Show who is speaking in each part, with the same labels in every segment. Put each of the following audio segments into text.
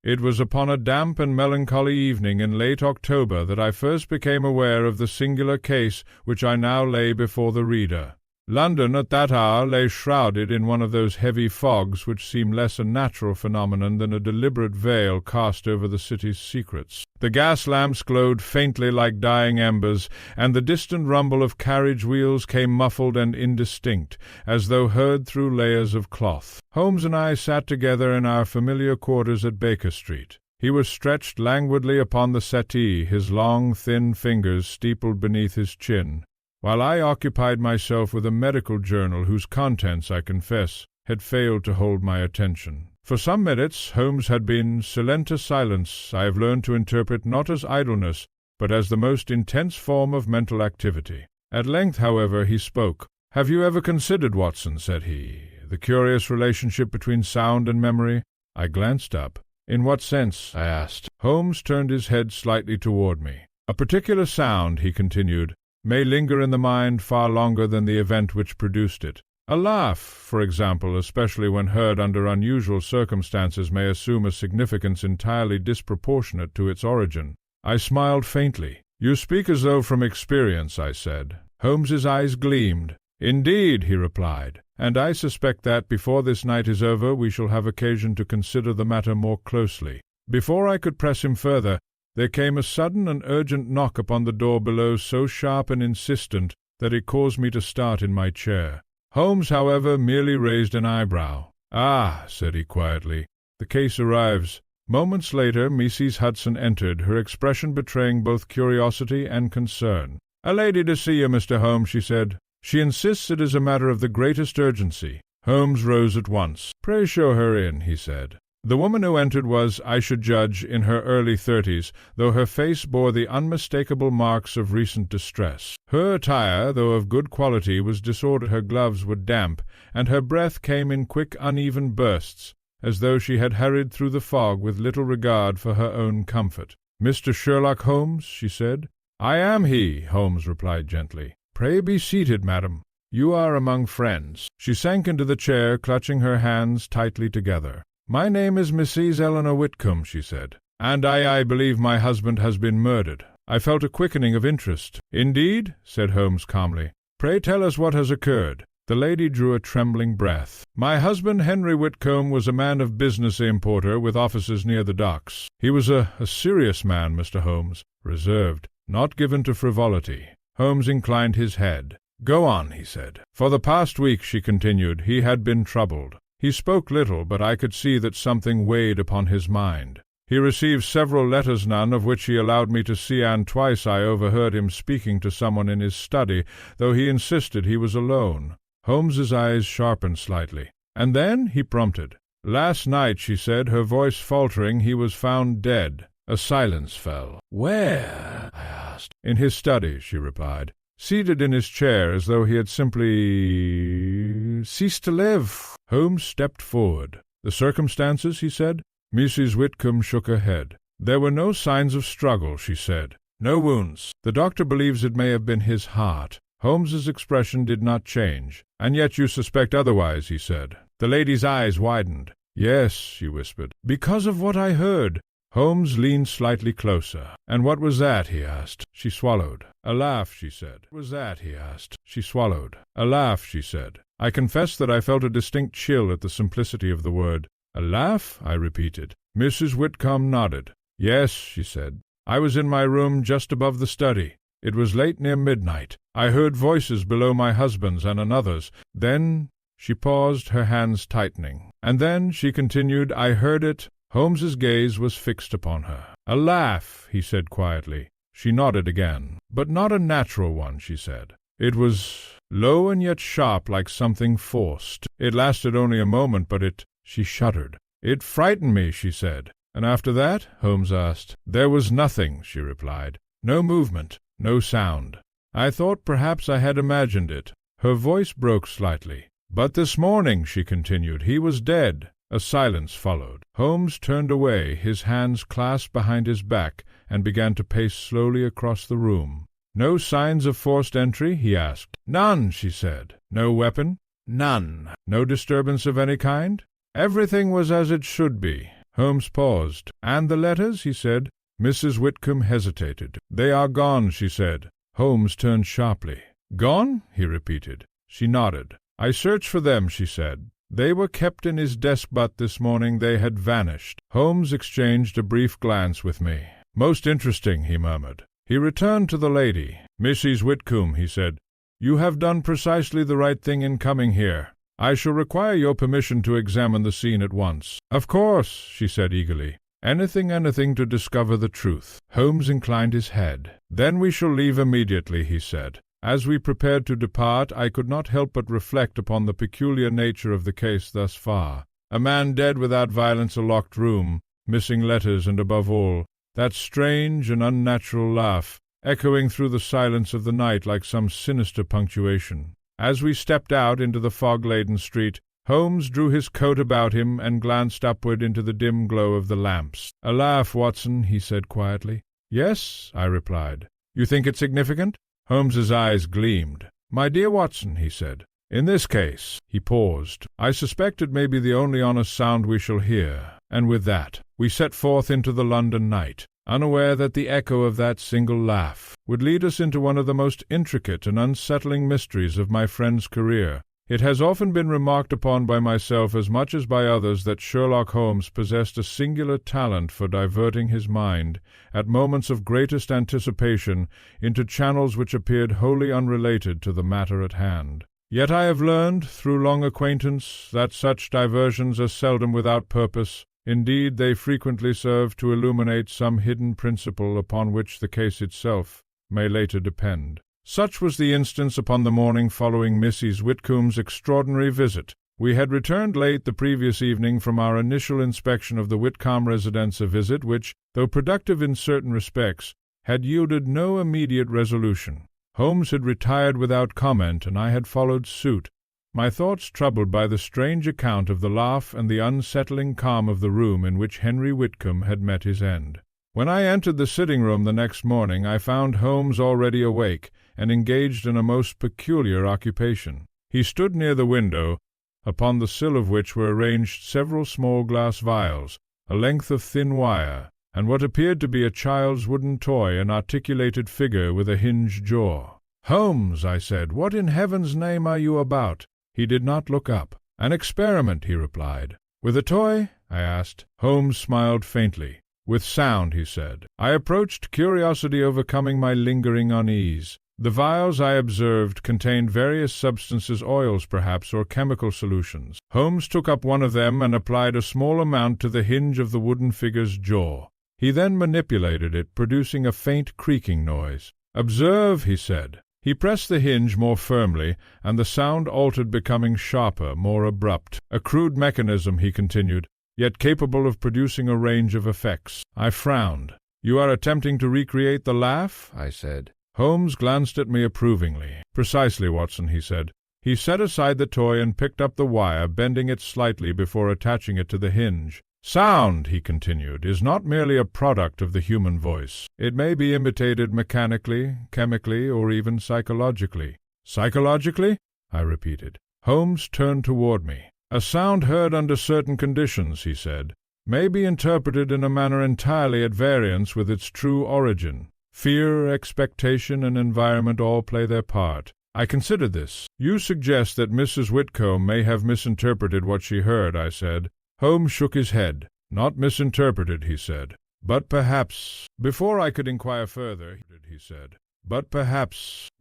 Speaker 1: It was upon a damp and melancholy evening in late October that I first became aware of the singular case which I now lay before the reader. London at that hour lay shrouded in one of those heavy fogs which seem less a natural phenomenon than a deliberate veil cast over the city's secrets. The gas lamps glowed faintly like dying embers, and the distant rumble of carriage wheels came muffled and indistinct, as though heard through layers of cloth. Holmes and I sat together in our familiar quarters at Baker Street. He was stretched languidly upon the settee, his long, thin fingers steepled beneath his chin, while I occupied myself with a medical journal whose contents, I confess, had failed to hold my attention. For some minutes Holmes had been silenta silence. I have learned to interpret not as idleness, but as the most intense form of mental activity. At length, however, he spoke. "Have you ever considered, Watson," said he, "the curious relationship between sound and memory?" I glanced up. "In what sense?" I asked. Holmes turned his head slightly toward me. "A particular sound," he continued, "may linger in the mind far longer than the event which produced it. A laugh, for example, especially when heard under unusual circumstances, may assume a significance entirely disproportionate to its origin." I smiled faintly. "You speak as though from experience," I said. Holmes's eyes gleamed. "Indeed," he replied, "and I suspect that, before this night is over, we shall have occasion to consider the matter more closely." Before I could press him further, there came a sudden and urgent knock upon the door below, so sharp and insistent that it caused me to start in my chair. Holmes, however, merely raised an eyebrow. "Ah," said he quietly, "the case arrives." Moments later, Mrs. Hudson entered, her expression betraying both curiosity and concern. "A lady to see you, Mr. Holmes," she said. "She insists it is a matter of the greatest urgency." Holmes rose at once. "Pray show her in," he said. The woman who entered was, I should judge, in her early 30s, though her face bore the unmistakable marks of recent distress. Her attire, though of good quality, was disordered. Her gloves were damp, and her breath came in quick, uneven bursts, as though she had hurried through the fog with little regard for her own comfort. "Mr. Sherlock Holmes?" she said. "I am he," Holmes replied gently. "Pray be seated, madam. You are among friends." She sank into the chair, clutching her hands tightly together. "My name is Mrs. Eleanor Whitcomb," she said, "and I believe my husband has been murdered." I felt a quickening of interest. "Indeed?" said Holmes calmly. "Pray tell us what has occurred." The lady drew a trembling breath. "My husband, Henry Whitcomb, was a man of business, importer, with offices near the docks. He was a serious man, Mr. Holmes, reserved, not given to frivolity." Holmes inclined his head. "Go on," he said. "For the past week," she continued, "he had been troubled. He spoke little, but I could see that something weighed upon his mind. He received several letters, none of which he allowed me to see, and twice I overheard him speaking to someone in his study, though he insisted he was alone." Holmes's eyes sharpened slightly. "And then?" he prompted. "Last night," she said, her voice faltering, "he was found dead." A silence fell. "Where?" I asked. "In his study," she replied, "seated in his chair as though he had simply ceased to live." Holmes stepped forward. "The circumstances?" he said. Mrs. Whitcomb shook her head. "There were no signs of struggle," she said. "No wounds. The doctor believes it may have been his heart." Holmes's expression did not change. "And yet you suspect otherwise," he said. The lady's eyes widened. "Yes," she whispered, "because of what I heard." Holmes leaned slightly closer. "And what was that?" he asked. She swallowed. "A laugh," she said. "What was that?" he asked. She swallowed. "A laugh," she said. I confess that I felt a distinct chill at the simplicity of the word. "A laugh?" I repeated. Mrs. Whitcomb nodded. "Yes," she said. "I was in my room just above the study. It was late, near midnight. I heard voices below my husband's and another's. Then—" She paused, her hands tightening. "And then," she continued, "I heard it." Holmes's gaze was fixed upon her. "A laugh," he said quietly. She nodded again. "But not a natural one," she said. "It was low and yet sharp, like something forced. It lasted only a moment, but it—" She shuddered. "It frightened me," she said. "And after that?" Holmes asked. "There was nothing," she replied. "No movement, no sound. I thought perhaps I had imagined it." Her voice broke slightly. "But this morning," she continued, "he was dead." A silence followed. Holmes turned away, his hands clasped behind his back, and began to pace slowly across the room. "No signs of forced entry?" he asked. "None," she said. "No weapon?" "None." "No disturbance of any kind?" "Everything was as it should be." Holmes paused. "And the letters?" he said. Mrs. Whitcomb hesitated. "They are gone," she said. Holmes turned sharply. "Gone?" he repeated. She nodded. "I searched for them," she said. "They were kept in his desk, but this morning they had vanished." Holmes exchanged a brief glance with me. "Most interesting," he murmured. He returned to the lady. "Mrs. Whitcomb," he said, "you have done precisely the right thing in coming here. I shall require your permission to examine the scene at once." "Of course," she said eagerly. "Anything to discover the truth." Holmes inclined his head. "Then we shall leave immediately," he said. As we prepared to depart, I could not help but reflect upon the peculiar nature of the case thus far. A man dead without violence, a locked room, missing letters, and above all, that strange and unnatural laugh, echoing through the silence of the night like some sinister punctuation. As we stepped out into the fog-laden street, Holmes drew his coat about him and glanced upward into the dim glow of the lamps. "A laugh, Watson," he said quietly. "Yes," I replied. "You think it significant?" Holmes's eyes gleamed. "My dear Watson," he said, "in this case—" He paused. "I suspect it may be the only honest sound we shall hear." And with that, we set forth into the London night, unaware that the echo of that single laugh would lead us into one of the most intricate and unsettling mysteries of my friend's career. It has often been remarked upon by myself as much as by others that Sherlock Holmes possessed a singular talent for diverting his mind, at moments of greatest anticipation, into channels which appeared wholly unrelated to the matter at hand. Yet I have learned, through long acquaintance, that such diversions are seldom without purpose. Indeed, they frequently serve to illuminate some hidden principle upon which the case itself may later depend. Such was the instance upon the morning following Mrs. Whitcomb's extraordinary visit. We had returned late the previous evening from our initial inspection of the Whitcomb residence, a visit which, though productive in certain respects, had yielded no immediate resolution. Holmes had retired without comment, and I had followed suit, my thoughts troubled by the strange account of the laugh and the unsettling calm of the room in which Henry Whitcomb had met his end. When I entered the sitting-room the next morning, I found Holmes already awake and engaged in a most peculiar occupation. He stood near the window, upon the sill of which were arranged several small glass vials, a length of thin wire, and what appeared to be a child's wooden toy, an articulated figure with a hinged jaw. "Holmes," I said, "what in heaven's name are you about?" He did not look up. "An experiment," he replied. "With a toy?" I asked. Holmes smiled faintly. "With sound," he said. I approached, curiosity overcoming my lingering unease. The vials, I observed, contained various substances, oils perhaps, or chemical solutions. Holmes took up one of them and applied a small amount to the hinge of the wooden figure's jaw. He then manipulated it, producing a faint creaking noise. "Observe," he said. He pressed the hinge more firmly, and the sound altered, becoming sharper, more abrupt. "A crude mechanism," he continued, "yet capable of producing a range of effects." I frowned. "You are attempting to recreate the laugh?" I said. Holmes glanced at me approvingly. "Precisely, Watson," he said. He set aside the toy and picked up the wire, bending it slightly before attaching it to the hinge. "Sound," he continued, "is not merely a product of the human voice. It may be imitated mechanically, chemically, or even psychologically." "Psychologically?" I repeated. Holmes turned toward me. "A sound heard under certain conditions," he said, "may be interpreted in a manner entirely at variance with its true origin. Fear, expectation, and environment all play their part. I consider this." "You suggest that Mrs. Whitcomb may have misinterpreted what she heard," I said. Holmes shook his head. "Not misinterpreted," he said, "but perhaps—" Before I could inquire further, he said.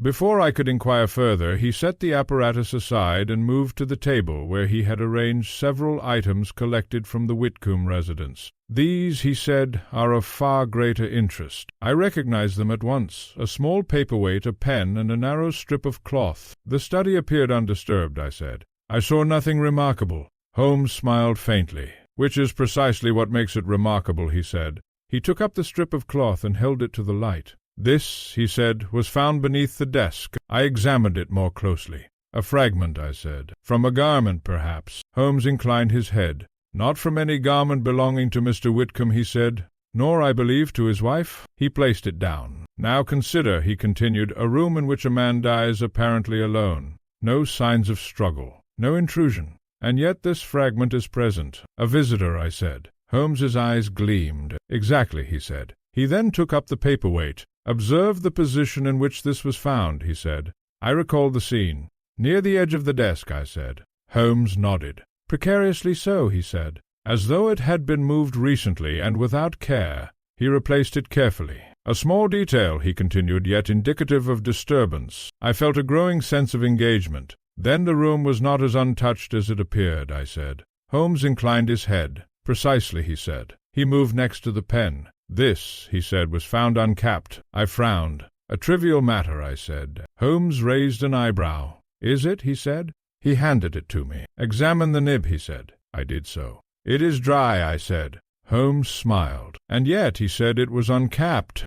Speaker 1: Before I could inquire further, he set the apparatus aside and moved to the table where he had arranged several items collected from the Whitcomb residence. "These," he said, "are of far greater interest. I recognize them at once. A small paperweight, a pen, and a narrow strip of cloth." "The study appeared undisturbed," I said. "I saw nothing remarkable." Holmes smiled faintly. "Which is precisely what makes it remarkable," he said. He took up the strip of cloth and held it to the light. "This," he said, "was found beneath the desk." I examined it more closely. "A fragment," I said. "From a garment, perhaps." Holmes inclined his head. "Not from any garment belonging to Mr. Whitcomb," he said, "nor, I believe, to his wife." He placed it down. "Now consider," he continued, "a room in which a man dies apparently alone. No signs of struggle, no intrusion. And yet this fragment is present." "A visitor," I said. Holmes's eyes gleamed. "Exactly," he said. He then took up the paperweight. "Observe the position in which this was found," he said. I recalled the scene. "Near the edge of the desk," I said. Holmes nodded. "Precariously so," he said. "As though it had been moved recently and without care." He replaced it carefully. "A small detail," he continued, "yet indicative of disturbance." I felt a growing sense of engagement. "Then the room was not as untouched as it appeared," I said. Holmes inclined his head. "Precisely," he said. He moved next to the pen. "This," he said, "was found uncapped." I frowned. "A trivial matter," I said. Holmes raised an eyebrow. "Is it?" he said. He handed it to me. "Examine the nib," he said. I did so. "It is dry," I said. Holmes smiled. "And yet," he said, "it was uncapped."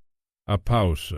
Speaker 1: A pause.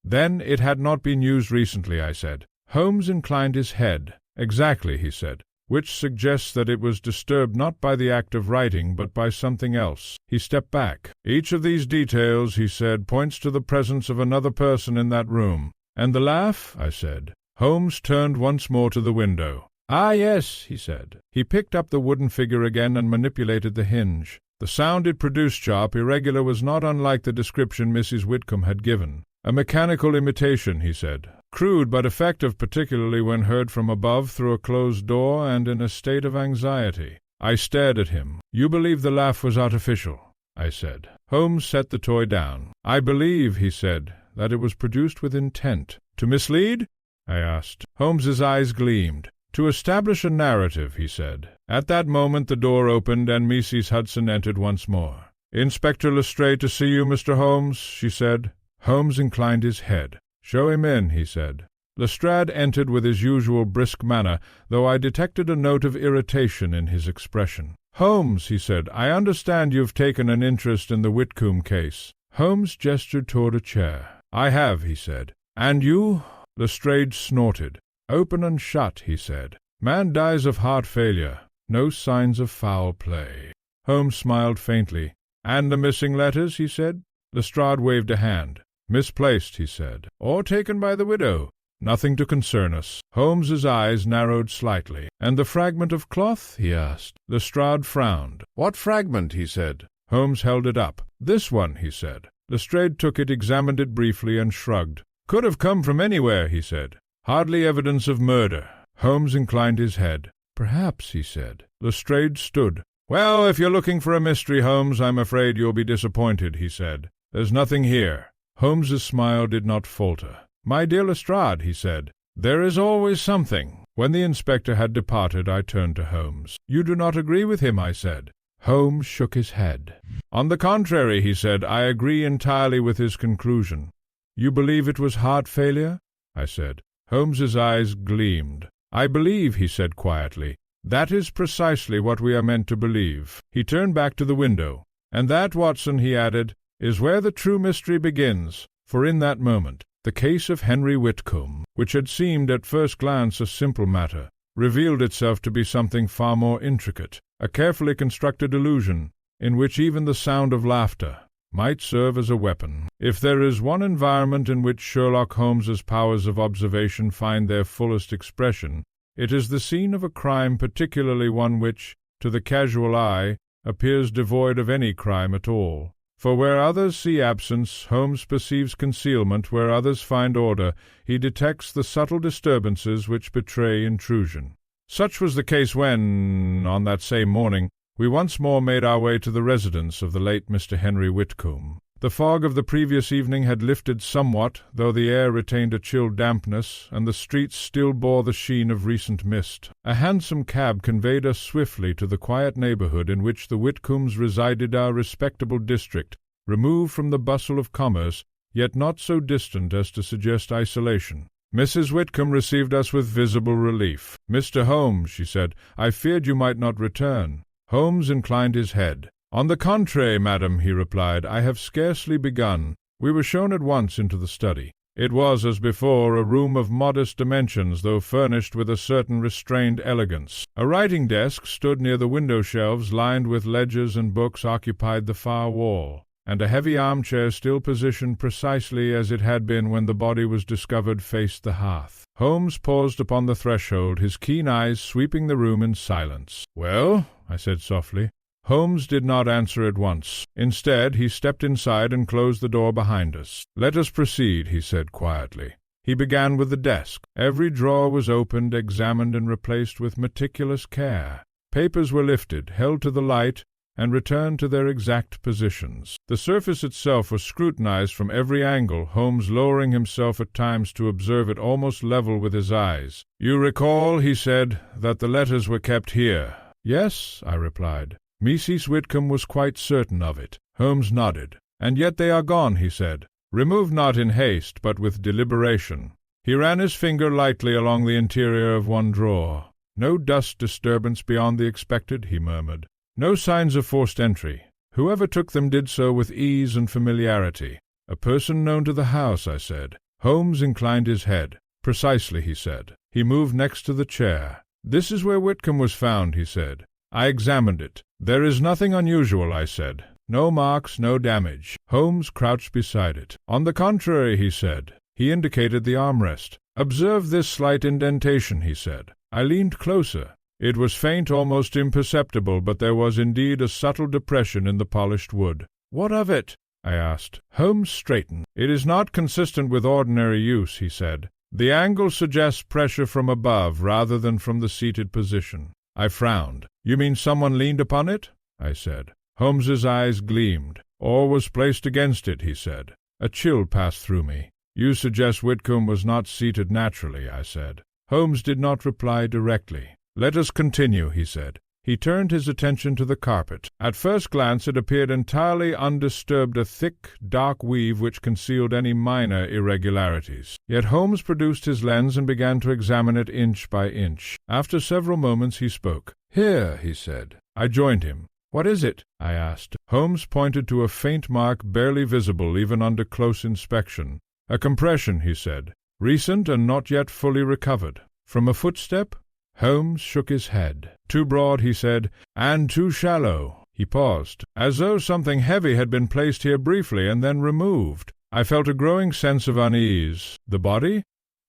Speaker 1: "Then it had not been used recently," I said. Holmes inclined his head. "Exactly," he said, "which suggests that it was disturbed not by the act of writing, but by something else." He stepped back. "Each of these details," he said, "points to the presence of another person in that room." "And the laugh?" I said. Holmes turned once more to the window. "Ah, yes," he said. He picked up the wooden figure again and manipulated the hinge. The sound it produced, sharp, irregular, was not unlike the description Mrs. Whitcomb had given. "A mechanical imitation," he said. "Crude but effective, particularly when heard from above through a closed door and in a state of anxiety." I stared at him. "You believe the laugh was artificial?" I said. Holmes set the toy down. "I believe," he said, "that it was produced with intent." "To mislead?" I asked. Holmes's eyes gleamed. "To establish a narrative," he said. At that moment the door opened and Mrs. Hudson entered once more. "Inspector Lestrade to see you, Mr. Holmes," she said. Holmes inclined his head. "Show him in," he said. Lestrade entered with his usual brisk manner, though I detected a note of irritation in his expression. "Holmes," he said, "I understand you've taken an interest in the Whitcomb case." Holmes gestured toward a chair. "I have," he said. "And you?" Lestrade snorted. "Open and shut," he said. "Man dies of heart failure. No signs of foul play." Holmes smiled faintly. "And the missing letters?" he said. Lestrade waved a hand. "Misplaced," he said. "Or taken by the widow. Nothing to concern us." Holmes's eyes narrowed slightly. "And the fragment of cloth?" he asked. Lestrade frowned. "What fragment?" he said. Holmes held it up. "This one," he said. Lestrade took it, examined it briefly, and shrugged. "Could have come from anywhere," he said. "Hardly evidence of murder." Holmes inclined his head. "Perhaps," he said. Lestrade stood. "Well, if you're looking for a mystery, Holmes, I'm afraid you'll be disappointed," he said. "There's nothing here." Holmes's smile did not falter. "My dear Lestrade," he said, "there is always something." When the inspector had departed, I turned to Holmes. "You do not agree with him," I said. Holmes shook his head. "On the contrary," he said, "I agree entirely with his conclusion." "You believe it was heart failure?" I said. Holmes's eyes gleamed. "I believe," he said quietly, "that is precisely what we are meant to believe." He turned back to the window. "And that, Watson," he added, "is where the true mystery begins." For in that moment, the case of Henry Whitcomb, which had seemed at first glance a simple matter, revealed itself to be something far more intricate, a carefully constructed illusion, in which even the sound of laughter might serve as a weapon. If there is one environment in which Sherlock Holmes's powers of observation find their fullest expression, it is the scene of a crime, particularly one which, to the casual eye, appears devoid of any crime at all. For where others see absence, Holmes perceives concealment; where others find order, he detects the subtle disturbances which betray intrusion. Such was the case when, on that same morning, we once more made our way to the residence of the late Mr. Henry Whitcomb. The fog of the previous evening had lifted somewhat, though the air retained a chill dampness, and the streets still bore the sheen of recent mist. A hansom cab conveyed us swiftly to the quiet neighborhood in which the Whitcombs resided, our respectable district, removed from the bustle of commerce, yet not so distant as to suggest isolation. Mrs. Whitcomb received us with visible relief. "Mr. Holmes," she said, "I feared you might not return." Holmes inclined his head. "On the contrary, madam," he replied, "I have scarcely begun." We were shown at once into the study. It was, as before, a room of modest dimensions, though furnished with a certain restrained elegance. A writing-desk stood near the window-shelves, lined with ledgers and books, occupied the far wall, and a heavy armchair, still positioned precisely as it had been when the body was discovered, faced the hearth. Holmes paused upon the threshold, his keen eyes sweeping the room in silence. "Well?" I said softly. Holmes did not answer at once. Instead, he stepped inside and closed the door behind us. "Let us proceed," he said quietly. He began with the desk. Every drawer was opened, examined, and replaced with meticulous care. Papers were lifted, held to the light, and returned to their exact positions. The surface itself was scrutinized from every angle, Holmes lowering himself at times to observe it almost level with his eyes. "You recall," he said, "that the letters were kept here?" "Yes," I replied. Mrs. Whitcomb was quite certain of it. Holmes nodded. "And yet they are gone," he said. "Removed not in haste, but with deliberation." He ran his finger lightly along the interior of one drawer. "No dust disturbance beyond the expected," he murmured. "No signs of forced entry. Whoever took them did so with ease and familiarity." "A person known to the house," I said. Holmes inclined his head. "Precisely," he said. He moved next to the chair. "This is where Whitcomb was found," he said. "I examined it. There is nothing unusual," I said. "No marks, no damage." Holmes crouched beside it. "On the contrary," he said. He indicated the armrest. "Observe this slight indentation," he said. I leaned closer. It was faint, almost imperceptible, but there was indeed a subtle depression in the polished wood. "What of it?" I asked. Holmes straightened. "It is not consistent with ordinary use," he said. "The angle suggests pressure from above rather than from the seated position." I frowned. "You mean someone leaned upon it?" I said. Holmes's eyes gleamed. "Or was placed against it," he said. A chill passed through me. "You suggest Whitcomb was not seated naturally," I said. Holmes did not reply directly. "Let us continue," he said. He turned his attention to the carpet. At first glance it appeared entirely undisturbed, a thick, dark weave which concealed any minor irregularities. Yet Holmes produced his lens and began to examine it inch by inch. After several moments he spoke. "Here," he said. I joined him. "What is it?" I asked. Holmes pointed to a faint mark barely visible even under close inspection. "A compression," he said. "Recent and not yet fully recovered." "From a footstep?" Holmes shook his head. "Too broad," he said, "and too shallow." He paused, as though something heavy had been placed here briefly and then removed. I felt a growing sense of unease. "The body?"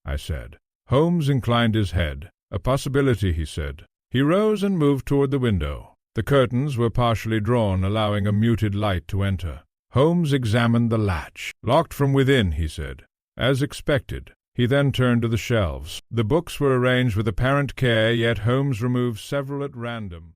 Speaker 1: I said. Holmes inclined his head. "A possibility," he said. He rose and moved toward the window. The curtains were partially drawn, allowing a muted light to enter. Holmes examined the latch. "Locked from within," he said. "As expected." He then turned to the shelves. The books were arranged with apparent care, yet Holmes removed several at random.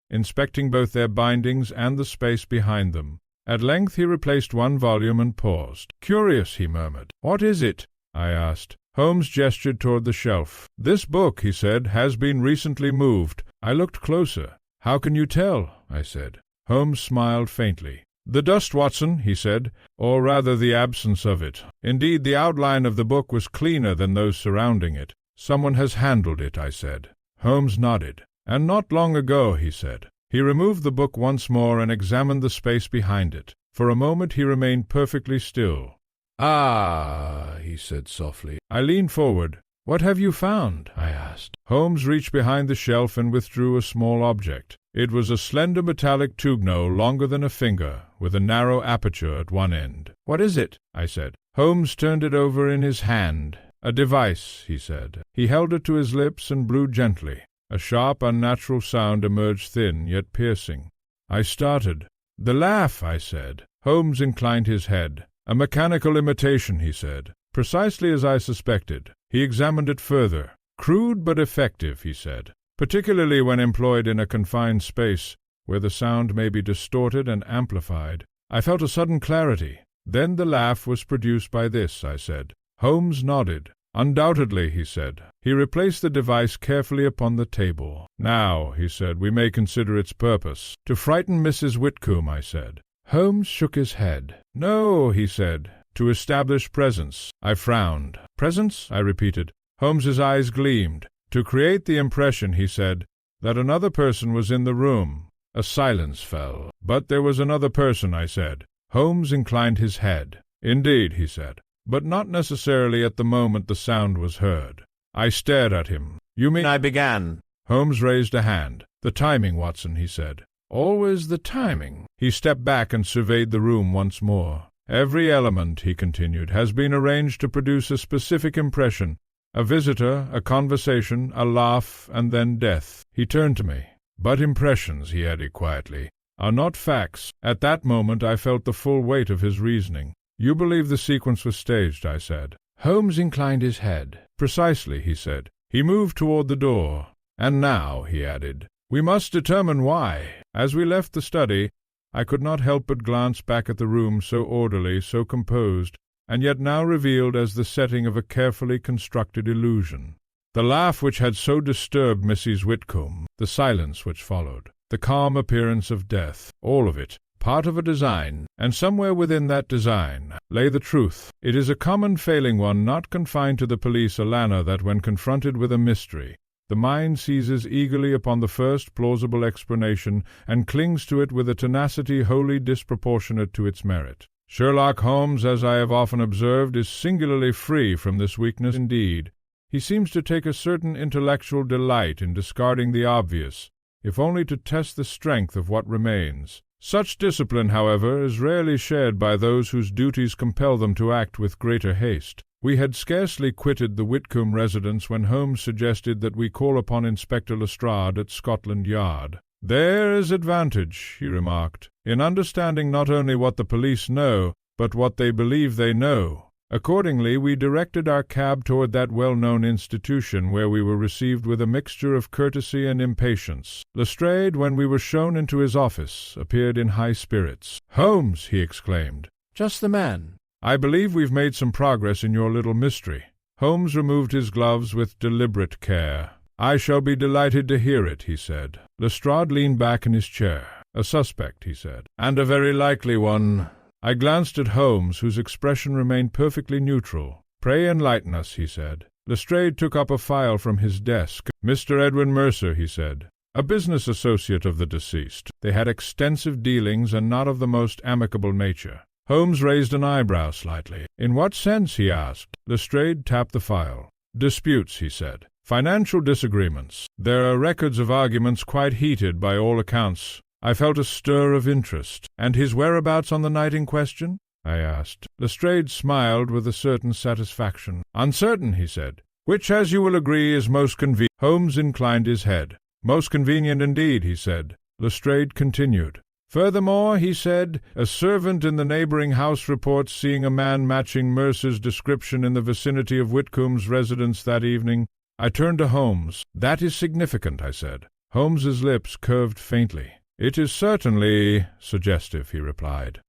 Speaker 1: Inspecting both their bindings and the space behind them. At length he replaced one volume and paused. "Curious," he murmured. "What is it?" I asked. Holmes gestured toward the shelf. "This book," he said, "has been recently moved." I looked closer. "How can you tell?" I said. Holmes smiled faintly. "The dust, Watson," he said, "or rather the absence of it. Indeed, the outline of the book was cleaner than those surrounding it. Someone has handled it," I said. Holmes nodded. "And not long ago," he said. He removed the book once more and examined the space behind it. For a moment he remained perfectly still. "Ah," he said softly. I leaned forward. "What have you found?" I asked. Holmes reached behind the shelf and withdrew a small object. It was a slender metallic tube no longer than a finger, with a narrow aperture at one end. "What is it?" I said. Holmes turned it over in his hand. "A device," he said. He held it to his lips and blew gently. A sharp, unnatural sound emerged, thin, yet piercing. I started. "The laugh," I said. Holmes inclined his head. "A mechanical imitation," he said. "Precisely as I suspected." He examined it further. "Crude but effective," he said, "particularly when employed in a confined space, where the sound may be distorted and amplified." I felt a sudden clarity. "Then the laugh was produced by this," I said. Holmes nodded. "Undoubtedly," he said. He replaced the device carefully upon the table. "Now," he said, "we may consider its purpose." "To frighten Mrs. Whitcomb," I said. Holmes shook his head. "No," he said, "to establish presence." I frowned. "Presence?" I repeated. Holmes's eyes gleamed. "To create the impression," he said, "that another person was in the room." A silence fell. "But there was another person," I said. Holmes inclined his head. "Indeed," he said, "but not necessarily at the moment the sound was heard." I stared at him. "You mean—" I began. Holmes raised a hand. "The timing, Watson," he said. "Always the timing." He stepped back and surveyed the room once more. "Every element," he continued, "has been arranged to produce a specific impression, A visitor, a conversation, a laugh, and then death. He turned to me. But impressions, he added quietly, are not facts. At that moment I felt the full weight of his reasoning. You believe the sequence was staged, I said. Holmes inclined his head. Precisely, he said. He moved toward the door. And now, he added, we must determine why. As we left the study, I could not help but glance back at the room so orderly, so composed, and yet now revealed as the setting of a carefully constructed illusion. The laugh which had so disturbed Mrs. Whitcomb, the silence which followed, the calm appearance of death, all of it, part of a design, and somewhere within that design lay the truth. It is a common failing one not confined to the police, Alana, that when confronted with a mystery, the mind seizes eagerly upon the first plausible explanation and clings to it with a tenacity wholly disproportionate to its merit. Sherlock Holmes, as I have often observed, is singularly free from this weakness indeed. He seems to take a certain intellectual delight in discarding the obvious, if only to test the strength of what remains. Such discipline, however, is rarely shared by those whose duties compel them to act with greater haste. We had scarcely quitted the Whitcomb residence when Holmes suggested that we call upon Inspector Lestrade at Scotland Yard. There is advantage, he remarked, in understanding not only what the police know, but what they believe they know. Accordingly, we directed our cab toward that well-known institution, where we were received with a mixture of courtesy and impatience. Lestrade, when we were shown into his office, appeared in high spirits. "Holmes!" he exclaimed. "Just the man. I believe we've made some progress in your little mystery." Holmes removed his gloves with deliberate care. "I shall be delighted to hear it," he said. Lestrade leaned back in his chair. "A suspect," he said, "and a very likely one." I glanced at Holmes, whose expression remained perfectly neutral. "Pray enlighten us," he said. Lestrade took up a file from his desk. "Mr. Edwin Mercer," he said, "a business associate of the deceased. They had extensive dealings, and not of the most amicable nature." Holmes raised an eyebrow slightly. "In what sense?" he asked. Lestrade tapped the file. "Disputes," he said. "Financial disagreements. There are records of arguments quite heated by all accounts." I felt a stir of interest. "And his whereabouts on the night in question?" I asked. Lestrade smiled with a certain satisfaction. "Uncertain," he said. "Which, as you will agree, is most convenient." Holmes inclined his head. "Most convenient indeed," he said. Lestrade continued. "Furthermore," he said, "a servant in the neighboring house reports seeing a man matching Mercer's description in the vicinity of Whitcomb's residence that evening." I turned to Holmes. "That is significant," I said. Holmes's lips curved faintly. "It is certainly suggestive," he replied.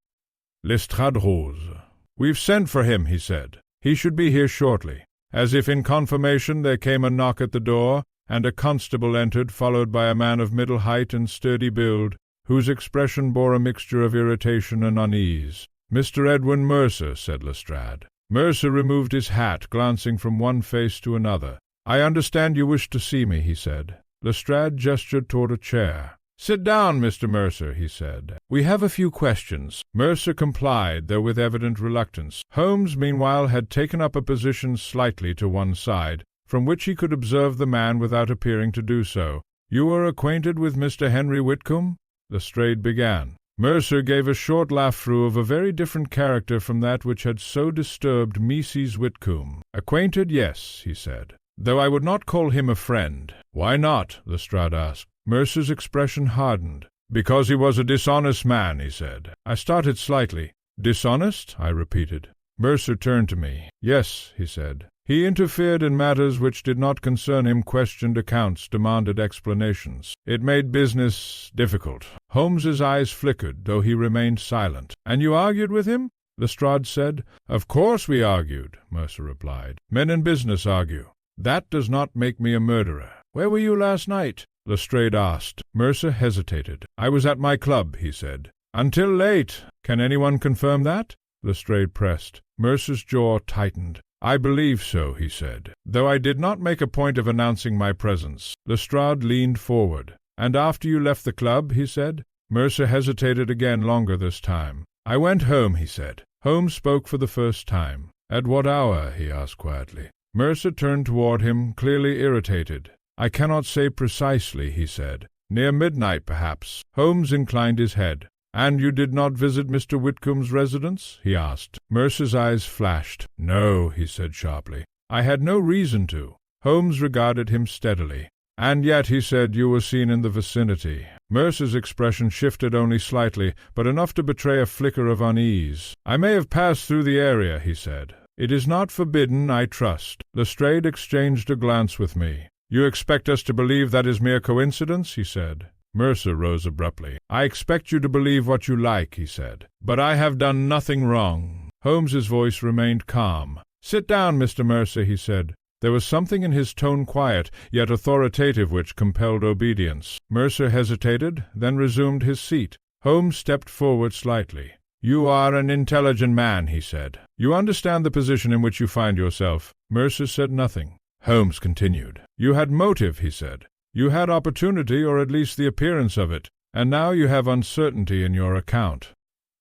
Speaker 1: "Lestrade rose. "We've sent for him," he said. "He should be here shortly." As if in confirmation, there came a knock at the door, and a constable entered, followed by a man of middle height and sturdy build, whose expression bore a mixture of irritation and unease. "Mr. Edwin Mercer," said Lestrade. Mercer removed his hat, glancing from one face to another. "I understand you wish to see me," he said. Lestrade gestured toward a chair. "Sit down, Mr. Mercer," he said. "We have a few questions." Mercer complied, though with evident reluctance. Holmes, meanwhile, had taken up a position slightly to one side, from which he could observe the man without appearing to do so. "You are acquainted with Mr. Henry Whitcomb?" Lestrade began. Mercer gave a short laugh-through of a very different character from that which had so disturbed Mrs. Whitcomb. "Acquainted, yes," he said, "though I would not call him a friend." "Why not?" Lestrade asked. Mercer's expression hardened. "Because he was a dishonest man," he said. I started slightly. "Dishonest?" I repeated. Mercer turned to me. "Yes," he said. "He interfered in matters which did not concern him, questioned accounts, demanded explanations. It made business difficult." Holmes's eyes flickered, though he remained silent. "And you argued with him?" Lestrade said. "Of course we argued," Mercer replied. "Men in business argue. That does not make me a murderer." "Where were you last night?" Lestrade asked. Mercer hesitated. "I was at my club," he said. "Until late. Can anyone confirm that?" Lestrade pressed. Mercer's jaw tightened. "I believe so," he said, "though I did not make a point of announcing my presence." Lestrade leaned forward. "And after you left the club?" he said. Mercer hesitated again, longer this time. "I went home," he said. Holmes spoke for the first time. "At what hour?" he asked quietly. Mercer turned toward him, clearly irritated. "I cannot say precisely," he said. "Near midnight, perhaps." Holmes inclined his head. "And you did not visit Mr. Whitcomb's residence?" he asked. Mercer's eyes flashed. "No," he said sharply. "I had no reason to." Holmes regarded him steadily. "And yet," he said, "you were seen in the vicinity." Mercer's expression shifted only slightly, but enough to betray a flicker of unease. "I may have passed through the area," he said. "It is not forbidden, I trust." Lestrade exchanged a glance with me. "You expect us to believe that is mere coincidence?" he said. Mercer rose abruptly. "I expect you to believe what you like," he said. "But I have done nothing wrong." Holmes's voice remained calm. "Sit down, Mr. Mercer," he said. There was something in his tone quiet, yet authoritative, which compelled obedience. Mercer hesitated, then resumed his seat. Holmes stepped forward slightly. "You are an intelligent man," he said. "You understand the position in which you find yourself." Mercer said nothing. Holmes continued. "You had motive," he said. "You had opportunity, or at least the appearance of it, and now you have uncertainty in your account."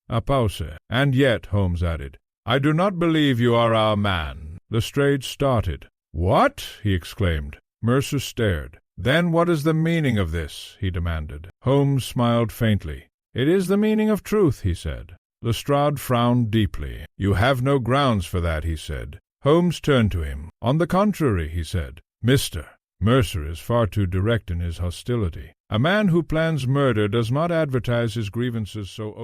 Speaker 1: A pause. "And yet," Holmes added, "I do not believe you are our man." Lestrade started. "What?" he exclaimed. Mercer stared. "Then what is the meaning of this?" he demanded. Holmes smiled faintly. "It is the meaning of truth," he said. Lestrade frowned deeply. "You have no grounds for that," he said. Holmes turned to him. "On the contrary," he said. "Mr. Mercer is far too direct in his hostility. A man who plans murder does not advertise his grievances so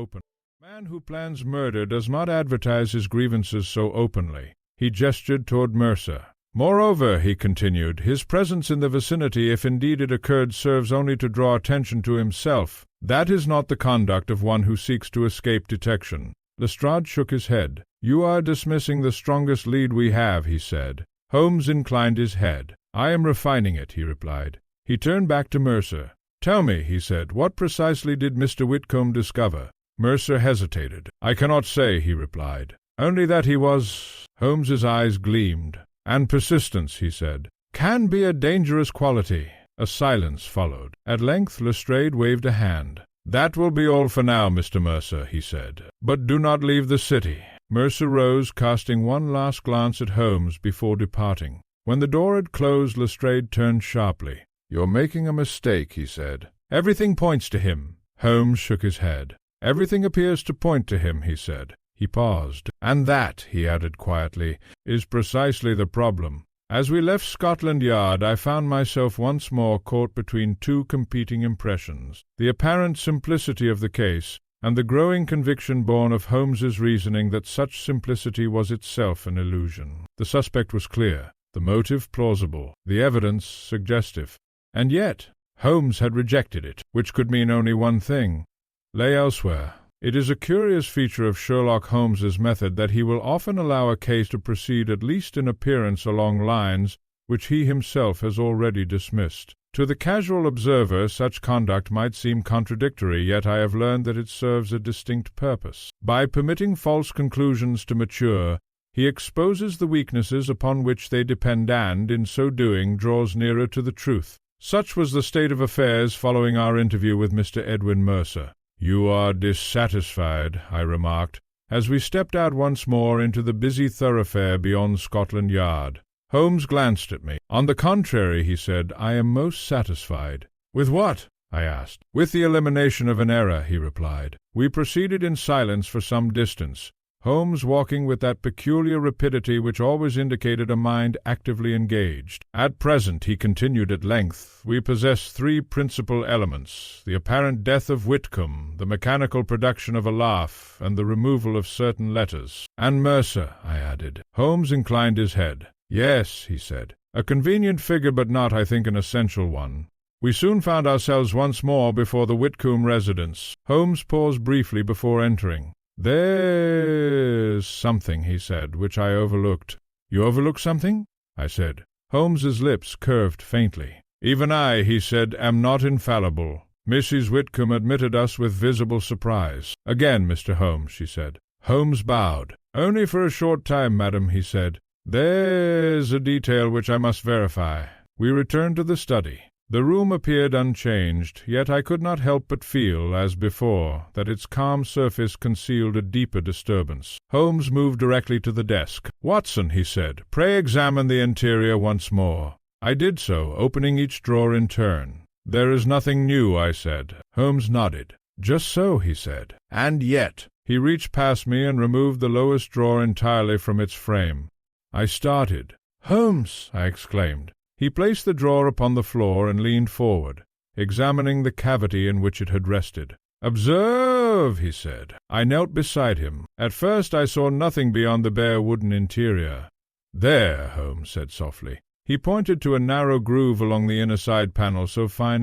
Speaker 1: openly. He gestured toward Mercer. "Moreover," he continued, "his presence in the vicinity, if indeed it occurred, serves only to draw attention to himself. That is not the conduct of one who seeks to escape detection." Lestrade shook his head. "You are dismissing the strongest lead we have," he said. Holmes inclined his head. "I am refining it," he replied. He turned back to Mercer. "Tell me," he said, "what precisely did Mr. Whitcomb discover?" Mercer hesitated. "I cannot say," he replied. "Only that he was—" Holmes's eyes gleamed. "And persistence," he said, "can be a dangerous quality." A silence followed. At length Lestrade waved a hand. "That will be all for now, Mr. Mercer," he said. "But do not leave the city." Mercer rose, casting one last glance at Holmes before departing. When the door had closed, Lestrade turned sharply. "You're making a mistake," he said. "Everything points to him." Holmes shook his head. "Everything appears to point to him," he said. He paused. "And that," he added quietly, "is precisely the problem. As we left Scotland Yard, I found myself once more caught between two competing impressions, the apparent simplicity of the case, and the growing conviction born of Holmes's reasoning that such simplicity was itself an illusion. The suspect was clear, the motive plausible, the evidence suggestive. And yet Holmes had rejected it, which could mean only one thing: lay elsewhere. It is a curious feature of Sherlock Holmes's method that he will often allow a case to proceed at least in appearance along lines which he himself has already dismissed. To the casual observer such conduct might seem contradictory, yet I have learned that it serves a distinct purpose. By permitting false conclusions to mature, he exposes the weaknesses upon which they depend and, in so doing, draws nearer to the truth. Such was the state of affairs following our interview with Mr. Edwin Mercer. "You are dissatisfied," I remarked, as we stepped out once more into the busy thoroughfare beyond Scotland Yard. Holmes glanced at me. "On the contrary," he said, "I am most satisfied." "With what?" I asked. "With the elimination of an error," he replied. We proceeded in silence for some distance, Holmes walking with that peculiar rapidity which always indicated a mind actively engaged. "At present," he continued at length, "we possess three principal elements: the apparent death of Whitcomb, the mechanical production of a laugh, and the removal of certain letters." "And Mercer," I added. Holmes inclined his head. "Yes," he said, "a convenient figure, but not, I think, an essential one." We soon found ourselves once more before the Whitcomb residence. Holmes paused briefly before entering. "There's something," he said, "which I overlooked." "You overlooked something?" I said. Holmes's lips curved faintly. "Even I," he said, "am not infallible." Mrs. Whitcomb admitted us with visible surprise. "Again, Mr. Holmes," she said. Holmes bowed. "Only for a short time, madam," he said. "There's a detail which I must verify." We returned to the study. The room appeared unchanged, yet I could not help but feel, as before, that its calm surface concealed a deeper disturbance. Holmes moved directly to the desk. "Watson," he said, "pray examine the interior once more." I did so, opening each drawer in turn. "There is nothing new," I said. Holmes nodded. "Just so," he said. "And yet—" He reached past me and removed the lowest drawer entirely from its frame. I started. "Holmes!" I exclaimed. He placed the drawer upon the floor and leaned forward, examining the cavity in which it had rested. "Observe," he said. I knelt beside him. At first I saw nothing beyond the bare wooden interior. "There," Holmes said softly. He pointed to a narrow groove along the inner side panel so fine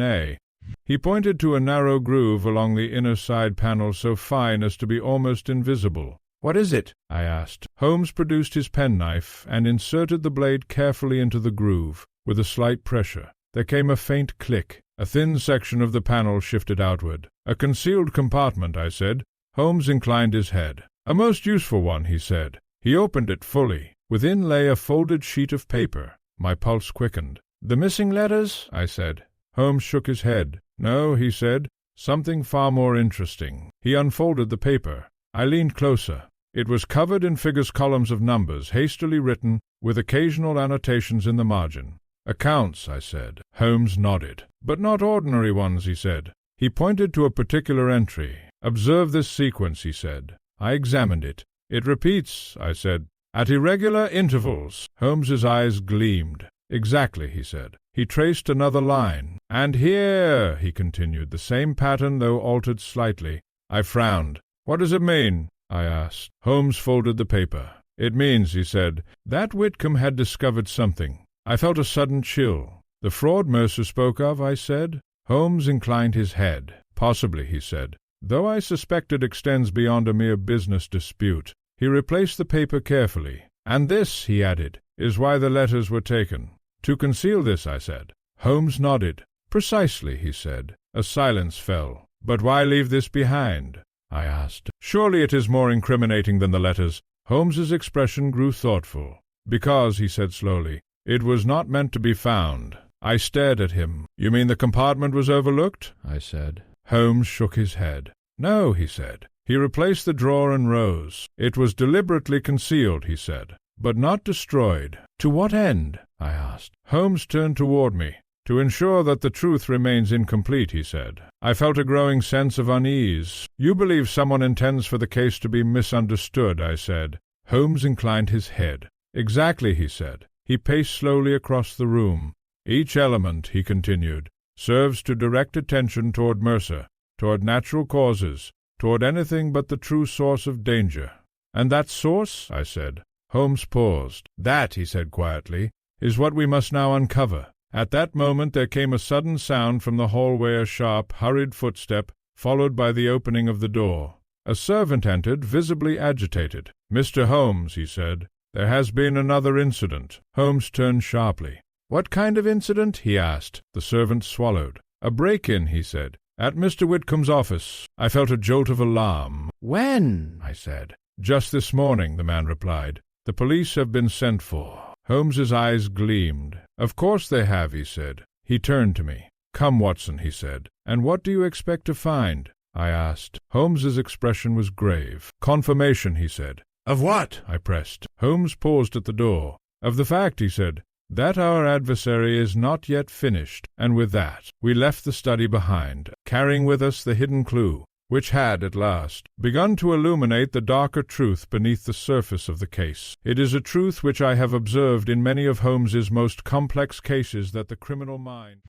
Speaker 1: as to be almost invisible. "What is it?" I asked. Holmes produced his penknife and inserted the blade carefully into the groove, with a slight pressure. There came a faint click. A thin section of the panel shifted outward. "A concealed compartment," I said. Holmes inclined his head. "A most useful one," he said. He opened it fully. Within lay a folded sheet of paper. My pulse quickened. "The missing letters?" I said. Holmes shook his head. "No," he said. "Something far more interesting." He unfolded the paper. I leaned closer. It was covered in figures, columns of numbers, hastily written, with occasional annotations in the margin. "Accounts," I said. Holmes nodded. "But not ordinary ones," he said. He pointed to a particular entry. "Observe this sequence," he said. I examined it. "It repeats," I said, "at irregular intervals." Holmes's eyes gleamed. "Exactly," he said. He traced another line. "And here," he continued, "the same pattern, though altered slightly." I frowned. "What does it mean?" I asked. Holmes folded the paper. "It means," he said, "that Whitcomb had discovered something." I felt a sudden chill. "The fraud Mercer spoke of?" I said. Holmes inclined his head. "Possibly," he said, "though I suspect it extends beyond a mere business dispute." He replaced the paper carefully. "And this," he added, "is why the letters were taken." "To conceal this," I said. Holmes nodded. "Precisely," he said. A silence fell. "But why leave this behind?" I asked. "Surely it is more incriminating than the letters." Holmes's expression grew thoughtful. "Because," he said slowly, "it was not meant to be found." I stared at him. "You mean the compartment was overlooked?" I said. Holmes shook his head. "No," he said. He replaced the drawer and rose. "It was deliberately concealed," he said, "but not destroyed." "To what end?" I asked. Holmes turned toward me. "To ensure that the truth remains incomplete," he said. I felt a growing sense of unease. "You believe someone intends for the case to be misunderstood," I said. Holmes inclined his head. "Exactly," he said. He paced slowly across the room. "Each element," he continued, "serves to direct attention toward Mercer, toward natural causes, toward anything but the true source of danger." "And that source?" I said. Holmes paused. "That," he said quietly, "is what we must now uncover." At that moment there came a sudden sound from the hallway, a sharp, hurried footstep, followed by the opening of the door. A servant entered, visibly agitated. "Mr. Holmes," he said, "there has been another incident." Holmes turned sharply. "What kind of incident?" he asked. The servant swallowed. "A break-in," he said, "at Mr. Whitcomb's office." I felt a jolt of alarm. "When?" I said. "Just this morning," the man replied. "The police have been sent for." Holmes's eyes gleamed. "Of course they have," he said. He turned to me. "Come, Watson," he said. "And what do you expect to find?" I asked. Holmes's expression was grave. "Confirmation," he said. "Of what?" I pressed. Holmes paused at the door. "Of the fact," he said, "that our adversary is not yet finished." And with that we left the study behind, carrying with us the hidden clue, which had, at last, begun to illuminate the darker truth beneath the surface of the case. It is a truth which I have observed in many of Holmes's most complex cases, that the criminal mind,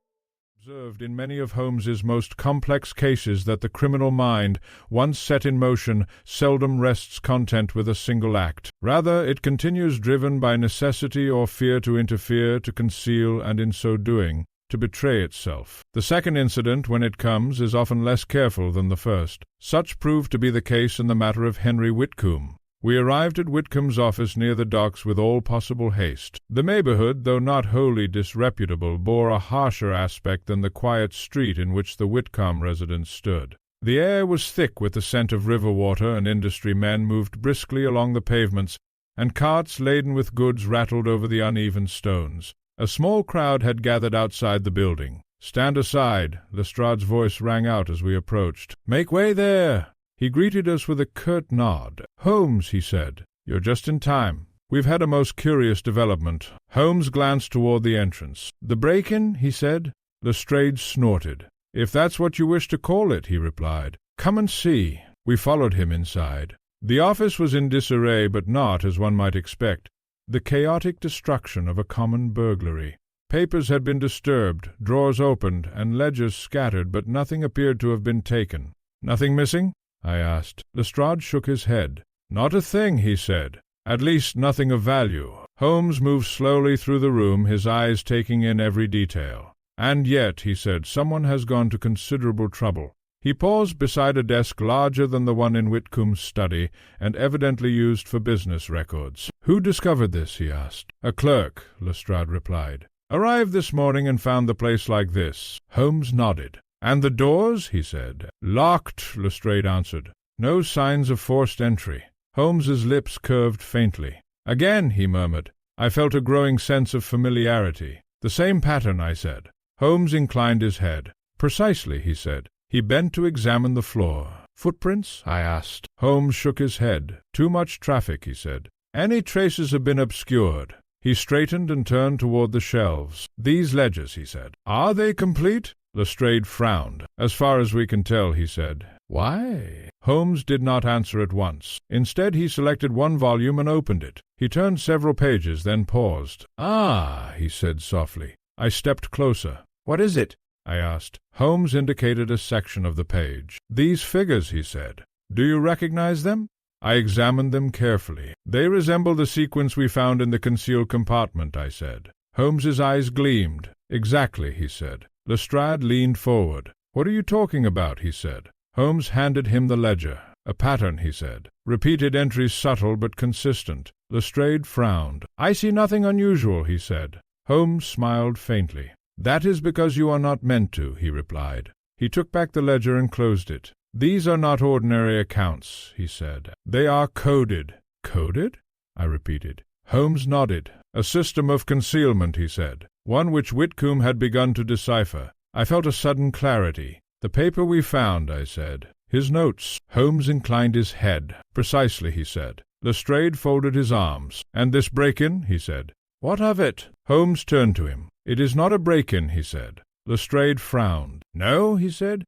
Speaker 1: once set in motion, seldom rests content with a single act. Rather, it continues driven by necessity or fear to interfere, to conceal, and in so doing, to betray itself. The second incident, when it comes, is often less careful than the first. Such proved to be the case in the matter of Henry Whitcomb. We arrived at Whitcomb's office near the docks with all possible haste. The neighborhood, though not wholly disreputable, bore a harsher aspect than the quiet street in which the Whitcomb residence stood. The air was thick with the scent of river water, and industry men moved briskly along the pavements, and carts laden with goods rattled over the uneven stones. A small crowd had gathered outside the building. "Stand aside," Lestrade's voice rang out as we approached. "Make way there!" He greeted us with a curt nod. "Holmes," he said, "you're just in time. We've had a most curious development." Holmes glanced toward the entrance. "The break-in?" he said. Lestrade snorted. "If that's what you wish to call it," he replied. "Come and see." We followed him inside. The office was in disarray, but not, as one might expect. the chaotic destruction of a common burglary. Papers had been disturbed, drawers opened, and ledgers scattered, but nothing appeared to have been taken. "Nothing missing?" I asked. Lestrade shook his head. "Not a thing," he said. "At least nothing of value." Holmes moved slowly through the room, his eyes taking in every detail. "And yet," he said, "someone has gone to considerable trouble." He paused beside a desk larger than the one in Whitcomb's study, and evidently used for business records. "Who discovered this?" he asked. "A clerk," Lestrade replied. "Arrived this morning and found the place like this." Holmes nodded. "And the doors?" he said. "Locked," Lestrade answered. "No signs of forced entry." Holmes's lips curved faintly. "Again," he murmured. I felt a growing sense of familiarity. "The same pattern," I said. Holmes inclined his head. "Precisely," he said. He bent to examine the floor. "Footprints?" I asked. Holmes shook his head. "Too much traffic," he said. "Any traces have been obscured." He straightened and turned toward the shelves. "These ledgers," he said. "Are they complete?" Lestrade frowned. "As far as we can tell," he said. "Why?" Holmes did not answer at once. Instead, he selected one volume and opened it. He turned several pages, then paused. "Ah," he said softly. I stepped closer. "What is it?" I asked. Holmes indicated a section of the page. "These figures," he said. "Do you recognize them?" I examined them carefully. "They resemble the sequence we found in the concealed compartment," I said. Holmes's eyes gleamed. "Exactly," he said. Lestrade leaned forward. "What are you talking about?" he said. Holmes handed him the ledger. "A pattern," he said. "Repeated entries subtle but consistent." Lestrade frowned. "I see nothing unusual," he said. Holmes smiled faintly. "That is because you are not meant to," he replied. He took back the ledger and closed it. "These are not ordinary accounts," he said. "They are coded." "Coded?" I repeated. Holmes nodded. "A system of concealment," he said. "One which Whitcomb had begun to decipher." I felt a sudden clarity. "The paper we found," I said. "His notes." Holmes inclined his head. "Precisely," he said. Lestrade folded his arms. "And this break-in?" he said. "What of it?" Holmes turned to him. "It is not a break-in," he said. Lestrade frowned. "No?" he said.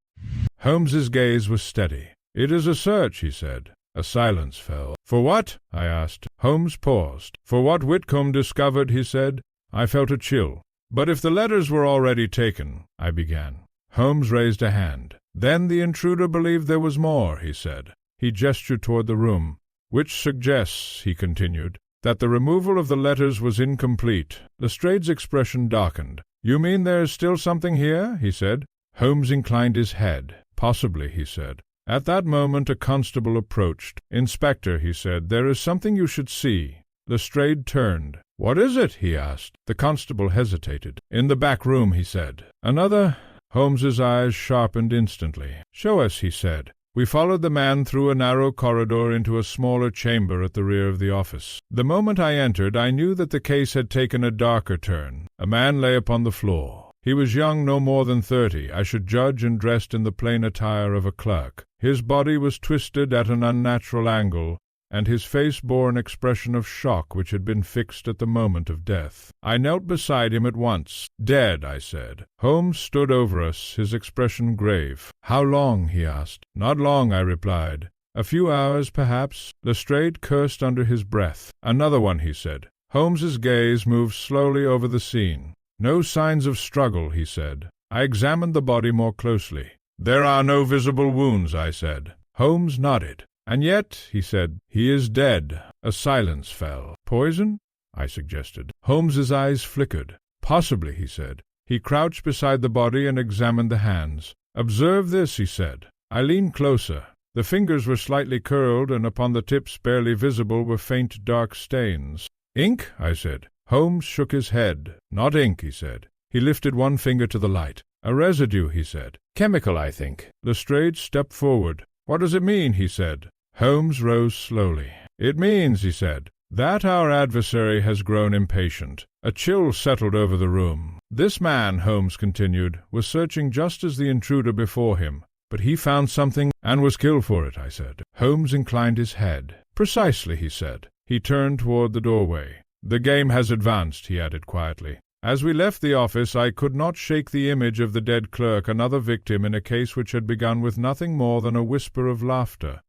Speaker 1: Holmes's gaze was steady. "It is a search," he said. A silence fell. "For what?" I asked. Holmes paused. "For what Whitcomb discovered," he said. I felt a chill. "But if the letters were already taken," I began. Holmes raised a hand. "Then the intruder believed there was more," he said. He gestured toward the room. "Which suggests," he continued, "that the removal of the letters was incomplete." Lestrade's expression darkened. "You mean there is still something here?" he said. Holmes inclined his head. "Possibly," he said. At that moment a constable approached. "Inspector," he said, "there is something you should see." Lestrade turned. "What is it?" he asked. The constable hesitated. "In the back room," he said. "Another?" Holmes's eyes sharpened instantly. "Show us," he said. We followed the man through a narrow corridor into a smaller chamber at the rear of the office. The moment I entered, I knew that the case had taken a darker turn. A man lay upon the floor. He was young, no more than 30, I should judge, and dressed in the plain attire of a clerk. His body was twisted at an unnatural angle, and his face bore an expression of shock which had been fixed at the moment of death. I knelt beside him at once. "Dead," I said. Holmes stood over us, his expression grave. "How long?" he asked. "Not long," I replied. "A few hours, perhaps." Lestrade cursed under his breath. "Another one," he said. Holmes's gaze moved slowly over the scene. "No signs of struggle," he said. I examined the body more closely. "There are no visible wounds," I said. Holmes nodded. "And yet," he said, "he is dead." A silence fell. "Poison?" I suggested. Holmes's eyes flickered. "Possibly," he said. He crouched beside the body and examined the hands. "Observe this," he said. I leaned closer. The fingers were slightly curled, and upon the tips barely visible were faint dark stains. "Ink?" I said. Holmes shook his head. "Not ink," he said. He lifted one finger to the light. "A residue," he said. "Chemical, I think." Lestrade stepped forward. "What does it mean?" he said. Holmes rose slowly. "It means," he said, "that our adversary has grown impatient." A chill settled over the room. "This man," Holmes continued, "was searching just as the intruder before him. But he found something and was killed for it," I said. Holmes inclined his head. "Precisely," he said. He turned toward the doorway. "The game has advanced," he added quietly. As we left the office, I could not shake the image of the dead clerk, another victim in a case which had begun with nothing more than a whisper of laughter.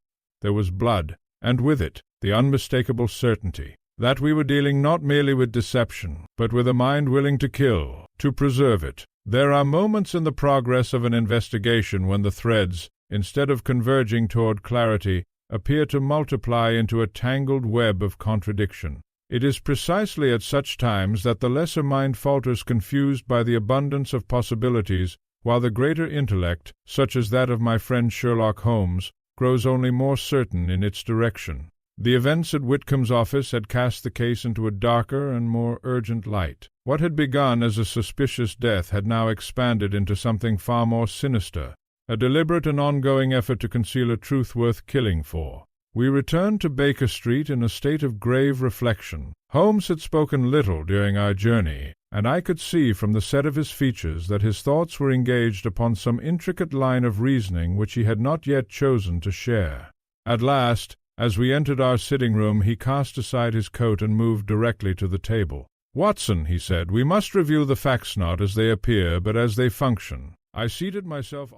Speaker 1: There was blood, and with it the unmistakable certainty that we were dealing not merely with deception, but with a mind willing to kill, to preserve it. There are moments in the progress of an investigation when the threads, instead of converging toward clarity, appear to multiply into a tangled web of contradiction. It is precisely at such times that the lesser mind falters confused by the abundance of possibilities, while the greater intellect, such as that of my friend Sherlock Holmes, grows only more certain in its direction. The events at Whitcomb's office had cast the case into a darker and more urgent light. What had begun as a suspicious death had now expanded into something far more sinister, a deliberate and ongoing effort to conceal a truth worth killing for. We returned to Baker Street in a state of grave reflection. Holmes had spoken little during our journey, and I could see from the set of his features that his thoughts were engaged upon some intricate line of reasoning which he had not yet chosen to share. At last, as we entered our sitting-room, he cast aside his coat and moved directly to the table. "Watson," he said, "we must review the facts not as they appear, but as they function." I seated myself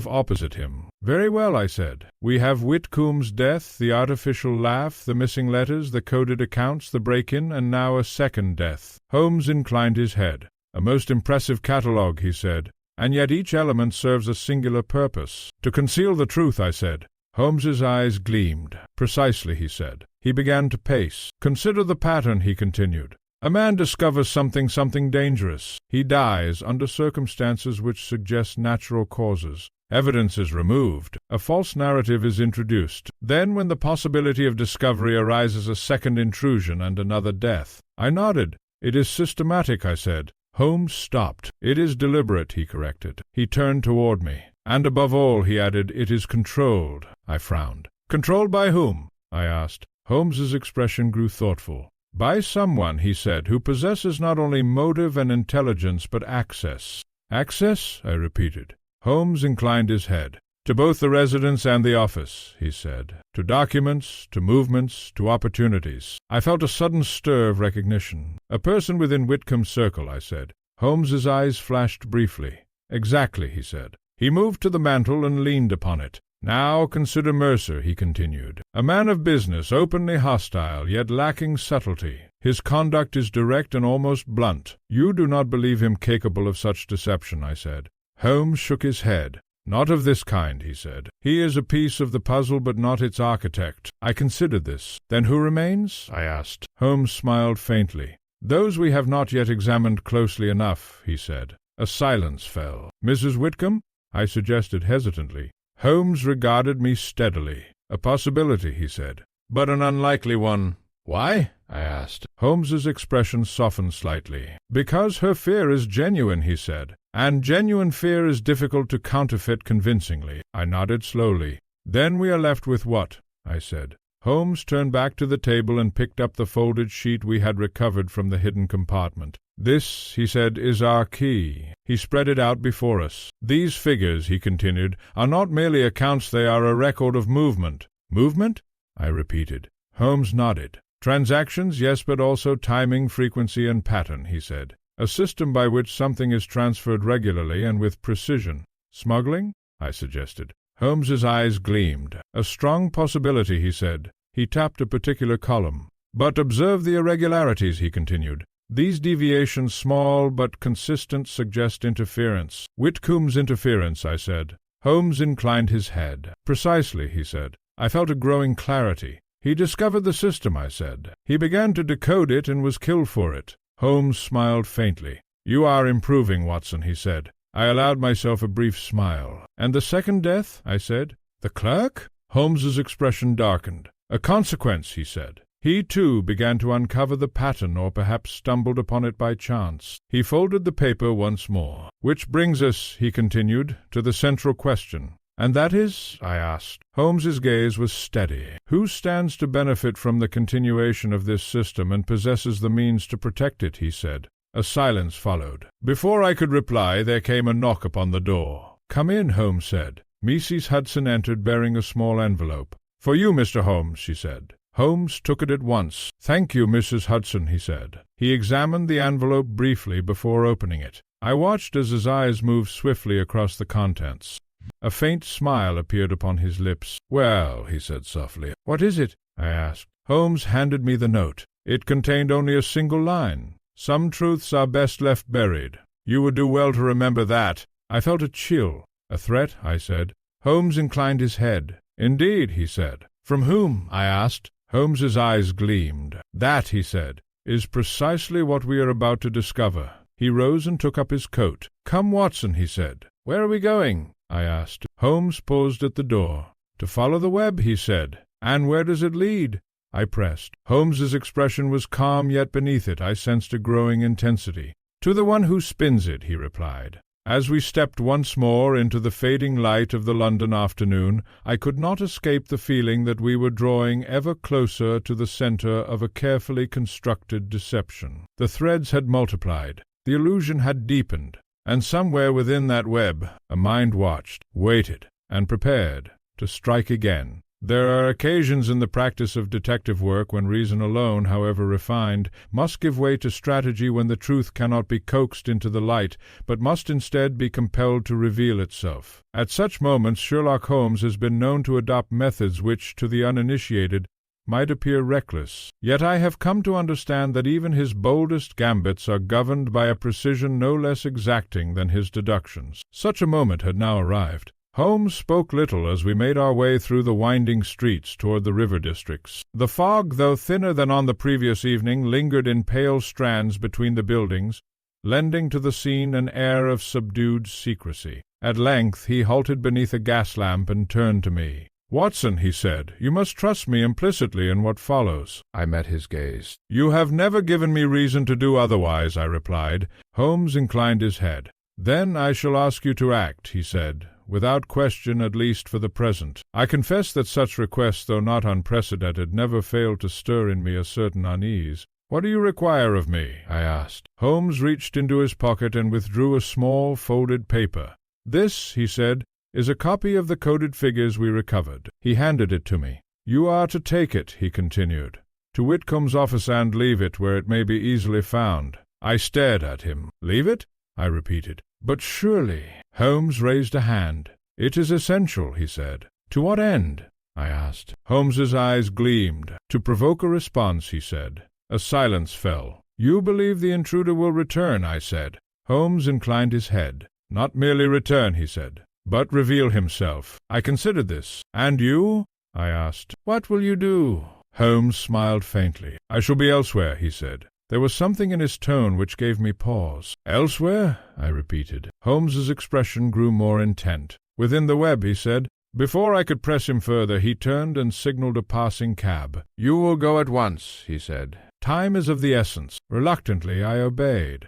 Speaker 1: opposite him. "Very well," I said. "We have Whitcomb's death, the artificial laugh, the missing letters, the coded accounts, the break-in, and now a second death." Holmes inclined his head. "A most impressive catalogue," he said. "And yet each element serves a singular purpose." "To conceal the truth," I said. Holmes's eyes gleamed. "Precisely," he said. He began to pace. "Consider the pattern," he continued. "A man discovers something dangerous. He dies under circumstances which suggest natural causes. Evidence is removed. A false narrative is introduced. Then, when the possibility of discovery arises, a second intrusion and another death." I nodded. "It is systematic," I said. Holmes stopped. "It is deliberate," he corrected. He turned toward me. "And above all," he added, "it is controlled." I frowned. "Controlled by whom?" I asked. Holmes's expression grew thoughtful. "By someone," he said, "who possesses not only motive and intelligence, but access." "Access?" I repeated. Holmes inclined his head. "To both the residence and the office," he said. "To documents, to movements, to opportunities." I felt a sudden stir of recognition. "A person within Whitcomb's circle," I said. Holmes's eyes flashed briefly. "Exactly," he said. He moved to the mantel and leaned upon it. "Now consider Mercer," he continued. "A man of business, openly hostile, yet lacking subtlety. His conduct is direct and almost blunt. You do not believe him capable of such deception," I said. Holmes shook his head. "Not of this kind," he said. "He is a piece of the puzzle, but not its architect." I considered this. "Then who remains?" I asked. Holmes smiled faintly. "Those we have not yet examined closely enough," he said. A silence fell. "Mrs. Whitcomb?" I suggested hesitantly. Holmes regarded me steadily. "A possibility," he said, "but an unlikely one." "Why?" I asked. Holmes's expression softened slightly. "Because her fear is genuine," he said, "and genuine fear is difficult to counterfeit convincingly." I nodded slowly. "Then we are left with what?" I said. Holmes turned back to the table and picked up the folded sheet we had recovered from the hidden compartment. "This," he said, "is our key." He spread it out before us. "These figures," he continued, "are not merely accounts, they are a record of movement." "Movement?" I repeated. Holmes nodded. "Transactions, yes, but also timing, frequency, and pattern," he said. "A system by which something is transferred regularly and with precision." "Smuggling?" I suggested. Holmes's eyes gleamed. "A strong possibility," he said. He tapped a particular column. "But observe the irregularities," he continued. "These deviations, small but consistent, suggest interference." "Whitcomb's interference," I said. Holmes inclined his head. "Precisely," he said. I felt a growing clarity. "He discovered the system," I said. "He began to decode it and was killed for it." Holmes smiled faintly. "You are improving, Watson," he said. I allowed myself a brief smile. "And the second death?" I said. "The clerk?" Holmes's expression darkened. "A consequence," he said. He, too, began to uncover the pattern, or perhaps stumbled upon it by chance. He folded the paper once more. "Which brings us," he continued, "to the central question." "And that is?" I asked. Holmes's gaze was steady. "Who stands to benefit from the continuation of this system and possesses the means to protect it?" he said. A silence followed. Before I could reply, there came a knock upon the door. "Come in," Holmes said. Mrs. Hudson entered, bearing a small envelope. "For you, Mr. Holmes," she said. Holmes took it at once. "Thank you, Mrs. Hudson," he said. He examined the envelope briefly before opening it. I watched as his eyes moved swiftly across the contents. A faint smile appeared upon his lips. "Well," he said softly. "What is it?" I asked. Holmes handed me the note. It contained only a single line. "Some truths are best left buried. You would do well to remember that." I felt a chill. "A threat?" I said. Holmes inclined his head. "Indeed," he said. "From whom?" I asked. Holmes's eyes gleamed. "That," he said, "is precisely what we are about to discover." He rose and took up his coat. "Come, Watson," he said. "Where are we going?" I asked. Holmes paused at the door. "To follow the web," he said. "And where does it lead?" I pressed. Holmes's expression was calm, yet beneath it I sensed a growing intensity. "To the one who spins it," he replied. As we stepped once more into the fading light of the London afternoon, I could not escape the feeling that we were drawing ever closer to the centre of a carefully constructed deception. The threads had multiplied, the illusion had deepened, and somewhere within that web a mind watched, waited, and prepared to strike again. There are occasions in the practice of detective work when reason alone, however refined, must give way to strategy when the truth cannot be coaxed into the light, but must instead be compelled to reveal itself. At such moments Sherlock Holmes has been known to adopt methods which, to the uninitiated, might appear reckless. Yet I have come to understand that even his boldest gambits are governed by a precision no less exacting than his deductions. Such a moment had now arrived. Holmes spoke little as we made our way through the winding streets toward the river districts. The fog, though thinner than on the previous evening, lingered in pale strands between the buildings, lending to the scene an air of subdued secrecy. At length he halted beneath a gas lamp and turned to me. "Watson," he said, "you must trust me implicitly in what follows." I met his gaze. "You have never given me reason to do otherwise," I replied. Holmes inclined his head. "Then I shall ask you to act," he said, "without question, at least for the present." I confess that such requests, though not unprecedented, never failed to stir in me a certain unease. "What do you require of me?" I asked. Holmes reached into his pocket and withdrew a small folded paper. "This," he said, "is a copy of the coded figures we recovered." He handed it to me. "You are to take it," he continued, "to Whitcomb's office and leave it where it may be easily found." I stared at him. "Leave it?" I repeated. "But surely—" Holmes raised a hand. "It is essential," he said. "To what end?" I asked. Holmes's eyes gleamed. "To provoke a response," he said. A silence fell. "You believe the intruder will return," I said. Holmes inclined his head. "Not merely return," he said, "but reveal himself." I considered this. "And you?" I asked. "What will you do?" Holmes smiled faintly. "I shall be elsewhere," he said. There was something in his tone which gave me pause. "Elsewhere?" I repeated. Holmes's expression grew more intent. "Within the web," he said. Before I could press him further, he turned and signaled a passing cab. "You will go at once," he said. "Time is of the essence." Reluctantly I obeyed.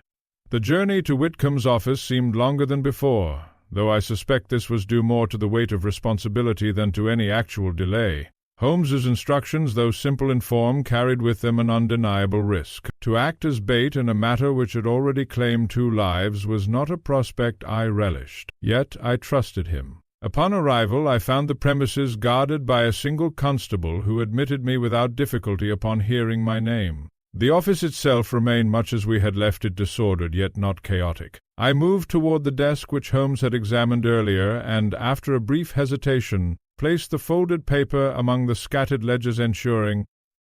Speaker 1: The journey to Whitcomb's office seemed longer than before, though I suspect this was due more to the weight of responsibility than to any actual delay. Holmes's instructions, though simple in form, carried with them an undeniable risk. To act as bait in a matter which had already claimed 2 lives was not a prospect I relished. Yet I trusted him. Upon arrival I found the premises guarded by a single constable who admitted me without difficulty upon hearing my name. The office itself remained much as we had left it, disordered yet not chaotic. I moved toward the desk which Holmes had examined earlier, and, after a brief hesitation, placed the folded paper among the scattered ledgers, ensuring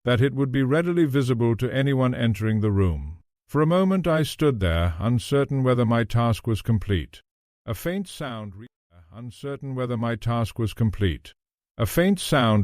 Speaker 1: that it would be readily visible to anyone entering the room. For a moment I stood there, uncertain whether my task was complete. A faint sound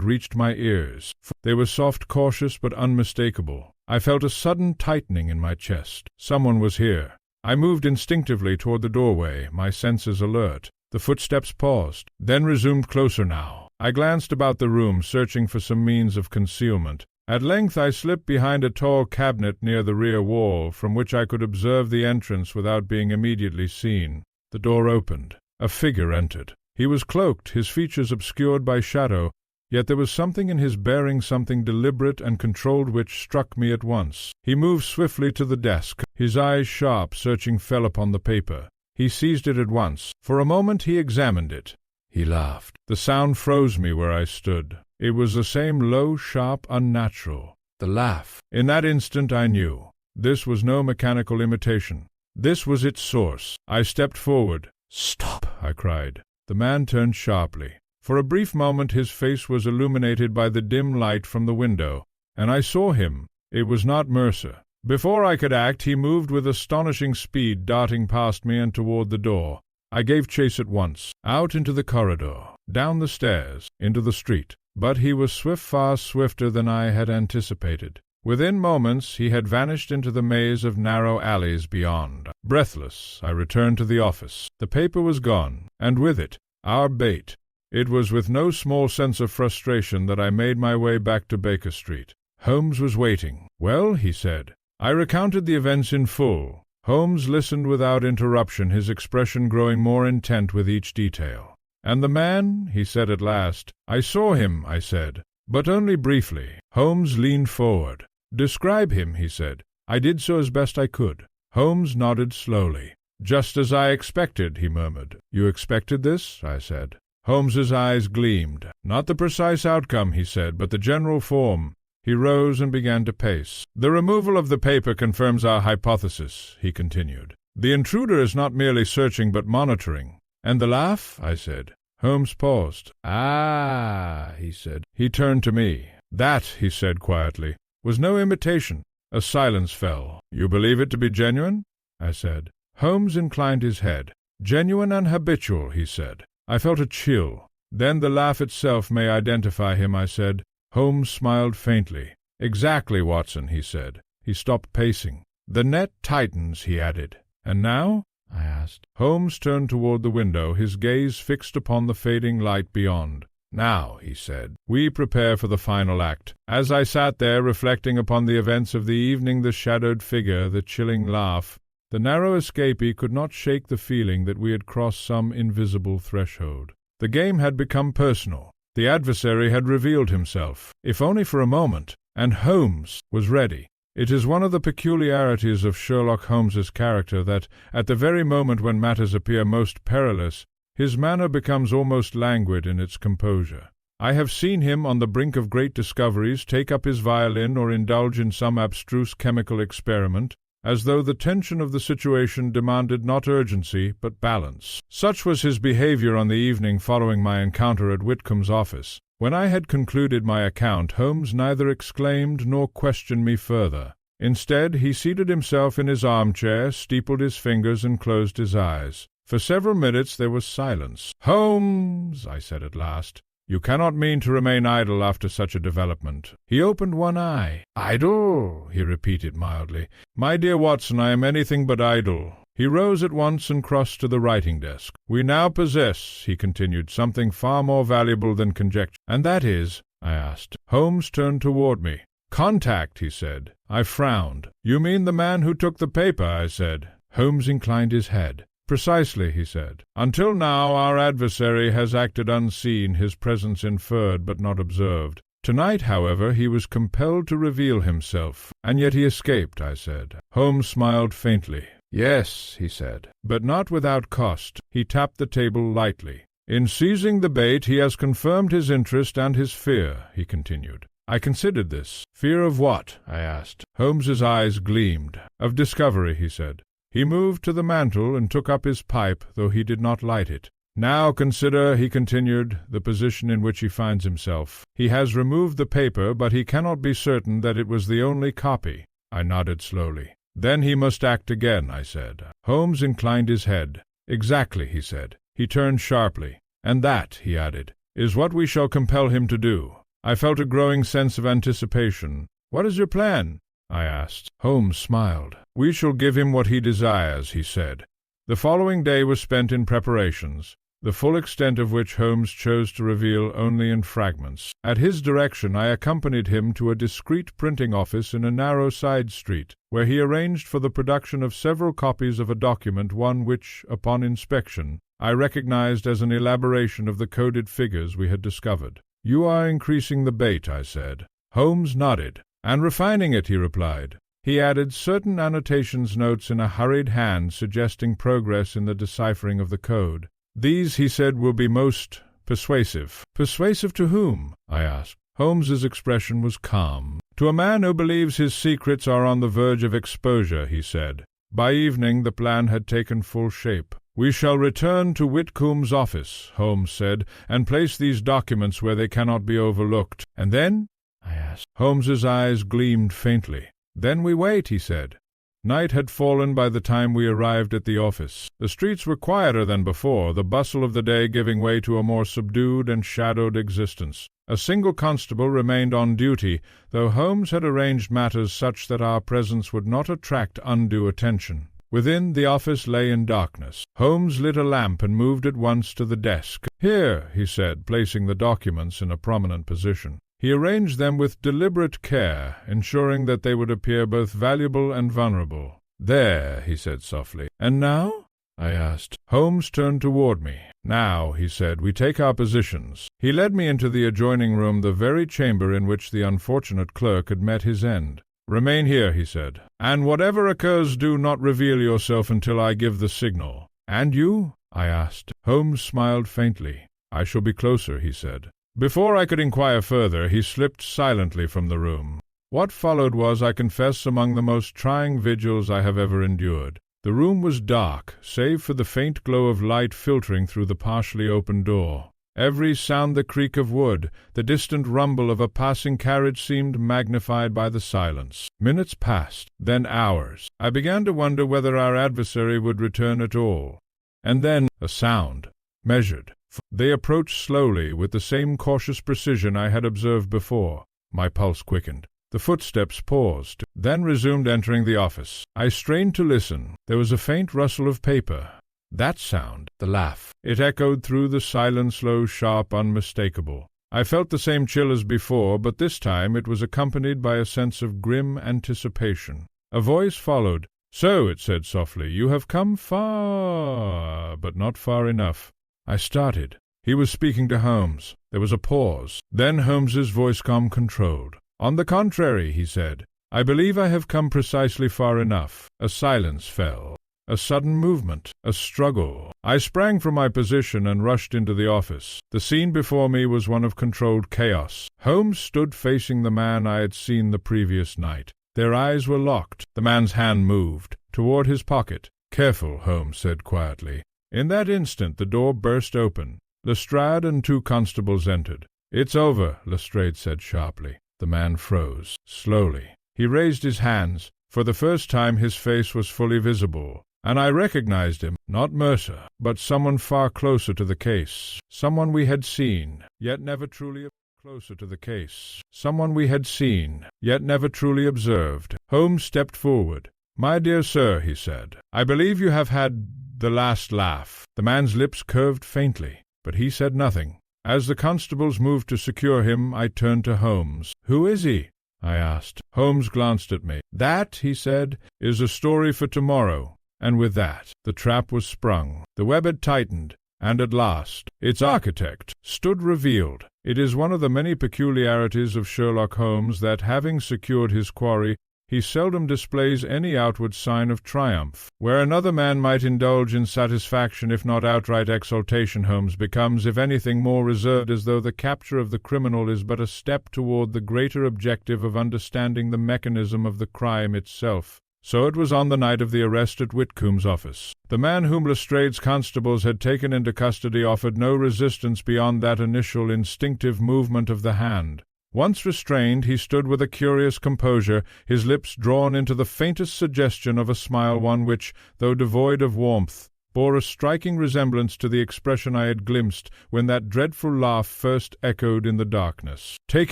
Speaker 1: reached my ears. They were soft, cautious, but unmistakable. I felt a sudden tightening in my chest. Someone was here. I moved instinctively toward the doorway, my senses alert. The footsteps paused, then resumed closer now. I glanced about the room, searching for some means of concealment. At length I slipped behind a tall cabinet near the rear wall, from which I could observe the entrance without being immediately seen. The door opened. A figure entered. He was cloaked, his features obscured by shadow, yet there was something in his bearing, something deliberate and controlled, which struck me at once. He moved swiftly to the desk. His eyes, sharp, searching, fell upon the paper. He seized it at once. For a moment he examined it. He laughed. The sound froze me where I stood. It was the same low, sharp, unnatural. The laugh. In that instant I knew. This was no mechanical imitation. This was its source. I stepped forward. "Stop!" I cried. The man turned sharply. For a brief moment his face was illuminated by the dim light from the window, and I saw him. It was not Mercer. Before I could act, he moved with astonishing speed, darting past me and toward the door. I gave chase at once, out into the corridor, down the stairs, into the street. But he was far swifter than I had anticipated. Within moments he had vanished into the maze of narrow alleys beyond. Breathless, I returned to the office. The paper was gone, and with it, our bait. It was with no small sense of frustration that I made my way back to Baker Street. Holmes was waiting. "Well," he said. I recounted the events in full. Holmes listened without interruption, his expression growing more intent with each detail. "And the man?" he said at last. "I saw him," I said, "but only briefly." Holmes leaned forward. "Describe him," he said. I did so as best I could. Holmes nodded slowly. "Just as I expected," he murmured. "You expected this?" I said. Holmes's eyes gleamed. "Not the precise outcome," he said, "but the general form." He rose and began to pace. "The removal of the paper confirms our hypothesis," he continued. "The intruder is not merely searching but monitoring." "And the laugh?" I said. Holmes paused. "Ah," he said. He turned to me. "That," he said quietly, "was no imitation." A silence fell. "You believe it to be genuine?" I said. Holmes inclined his head. "Genuine and habitual," he said. I felt a chill. "Then the laugh itself may identify him," I said. Holmes smiled faintly. "Exactly, Watson," he said. He stopped pacing. "The net tightens," he added. "And now?" I asked. Holmes turned toward the window, his gaze fixed upon the fading light beyond. "Now," he said, "we prepare for the final act." As I sat there reflecting upon the events of the evening, the shadowed figure, the chilling laugh, the narrow escapee could not shake the feeling that we had crossed some invisible threshold. The game had become personal. The adversary had revealed himself, if only for a moment, and Holmes was ready. It is one of the peculiarities of Sherlock Holmes's character that, at the very moment when matters appear most perilous, his manner becomes almost languid in its composure. I have seen him, on the brink of great discoveries, take up his violin or indulge in some abstruse chemical experiment, as though the tension of the situation demanded not urgency, but balance. Such was his behavior on the evening following my encounter at Whitcomb's office. When I had concluded my account, Holmes neither exclaimed nor questioned me further. Instead, he seated himself in his armchair, steepled his fingers, and closed his eyes. For several minutes there was silence. "Holmes," I said at last, "you cannot mean to remain idle after such a development." He opened one eye. "Idle?" he repeated mildly. "My dear Watson, I am anything but idle." He rose at once and crossed to the writing desk. "We now possess," he continued, "something far more valuable than conjecture." "And that is?" I asked. Holmes turned toward me. "Contact," he said. I frowned. "You mean the man who took the paper?" I said. Holmes inclined his head. "Precisely," he said. "Until now our adversary has acted unseen, his presence inferred but not observed. Tonight, however, he was compelled to reveal himself." "And yet he escaped," I said. Holmes smiled faintly. "Yes," he said, "but not without cost." He tapped the table lightly. "In seizing the bait he has confirmed his interest and his fear," he continued. I considered this. "Fear of what?" I asked. Holmes's eyes gleamed. "Of discovery," he said. He moved to the mantel and took up his pipe, though he did not light it. "Now consider," he continued, "the position in which he finds himself. He has removed the paper, but he cannot be certain that it was the only copy." I nodded slowly. "Then he must act again," I said. Holmes inclined his head. "Exactly," he said. He turned sharply. "And that," he added, "is what we shall compel him to do." I felt a growing sense of anticipation. "What is your plan?" I asked. Holmes smiled. "We shall give him what he desires," he said. The following day was spent in preparations, the full extent of which Holmes chose to reveal only in fragments. At his direction I accompanied him to a discreet printing office in a narrow side street, where he arranged for the production of several copies of a document, one which, upon inspection, I recognized as an elaboration of the coded figures we had discovered. "You are increasing the bait," I said. Holmes nodded. "And refining it," he replied. He added certain annotations notes in a hurried hand suggesting progress in the deciphering of the code. "These," he said, "will be most persuasive." "Persuasive to whom?" I asked. Holmes's expression was calm. "To a man who believes his secrets are on the verge of exposure," he said. By evening the plan had taken full shape. "We shall return to Whitcomb's office," Holmes said, "and place these documents where they cannot be overlooked." "And then?" I asked. Holmes's eyes gleamed faintly. "Then we wait," he said. Night had fallen by the time we arrived at the office. The streets were quieter than before, the bustle of the day giving way to a more subdued and shadowed existence. A single constable remained on duty, though Holmes had arranged matters such that our presence would not attract undue attention. Within, the office lay in darkness. Holmes lit a lamp and moved at once to the desk. "Here," he said, placing the documents in a prominent position. He arranged them with deliberate care, ensuring that they would appear both valuable and vulnerable. "There," he said softly. "And now?" I asked. Holmes turned toward me. "Now," he said, "we take our positions." He led me into the adjoining room, the very chamber in which the unfortunate clerk had met his end. "Remain here," he said, "and whatever occurs, do not reveal yourself until I give the signal." "And you?" I asked. Holmes smiled faintly. "I shall be closer," he said. Before I could inquire further, he slipped silently from the room. What followed was, I confess, among the most trying vigils I have ever endured. The room was dark, save for the faint glow of light filtering through the partially open door. Every sound, the creak of wood, the distant rumble of a passing carriage, seemed magnified by the silence. Minutes passed, then hours. I began to wonder whether our adversary would return at all. And then a sound, measured. They approached slowly, with the same cautious precision I had observed before. My pulse quickened. The footsteps paused, then resumed entering the office. I strained to listen. There was a faint rustle of paper. That sound, the laugh. It echoed through the silence, low, sharp, unmistakable. I felt the same chill as before, but this time it was accompanied by a sense of grim anticipation. A voice followed. "So," it said softly, "you have come far, but not far enough." I started. He was speaking to Holmes. There was a pause. Then Holmes's voice calm, controlled. "On the contrary," he said, "I believe I have come precisely far enough." A silence fell. A sudden movement. A struggle. I sprang from my position and rushed into the office. The scene before me was one of controlled chaos. Holmes stood facing the man I had seen the previous night. Their eyes were locked. The man's hand moved toward his pocket. "Careful," Holmes said quietly. In that instant the door burst open. Lestrade and 2 constables entered. "It's over," Lestrade said sharply. The man froze. Slowly. He raised his hands. For the first time his face was fully visible, and I recognized him. Not Mercer, but someone far closer to the case. Someone we had seen, yet never truly closer to the case. Someone we had seen, yet never truly observed. Holmes stepped forward. "My dear sir," he said, "I believe you have had the last laugh." The man's lips curved faintly, but he said nothing. As the constables moved to secure him, I turned to Holmes. "Who is he?" I asked. Holmes glanced at me. "That," he said, "is a story for tomorrow." And with that, the trap was sprung. The web had tightened, and at last, its architect stood revealed. It is one of the many peculiarities of Sherlock Holmes that, having secured his quarry, he seldom displays any outward sign of triumph. Where another man might indulge in satisfaction, if not outright exultation, Holmes becomes, if anything, more reserved, as though the capture of the criminal is but a step toward the greater objective of understanding the mechanism of the crime itself. So it was on the night of the arrest at Whitcomb's office. The man whom Lestrade's constables had taken into custody offered no resistance beyond that initial instinctive movement of the hand. Once restrained, he stood with a curious composure, his lips drawn into the faintest suggestion of a smile, one which, though devoid of warmth, bore a striking resemblance to the expression I had glimpsed when that dreadful laugh first echoed in the darkness. "Take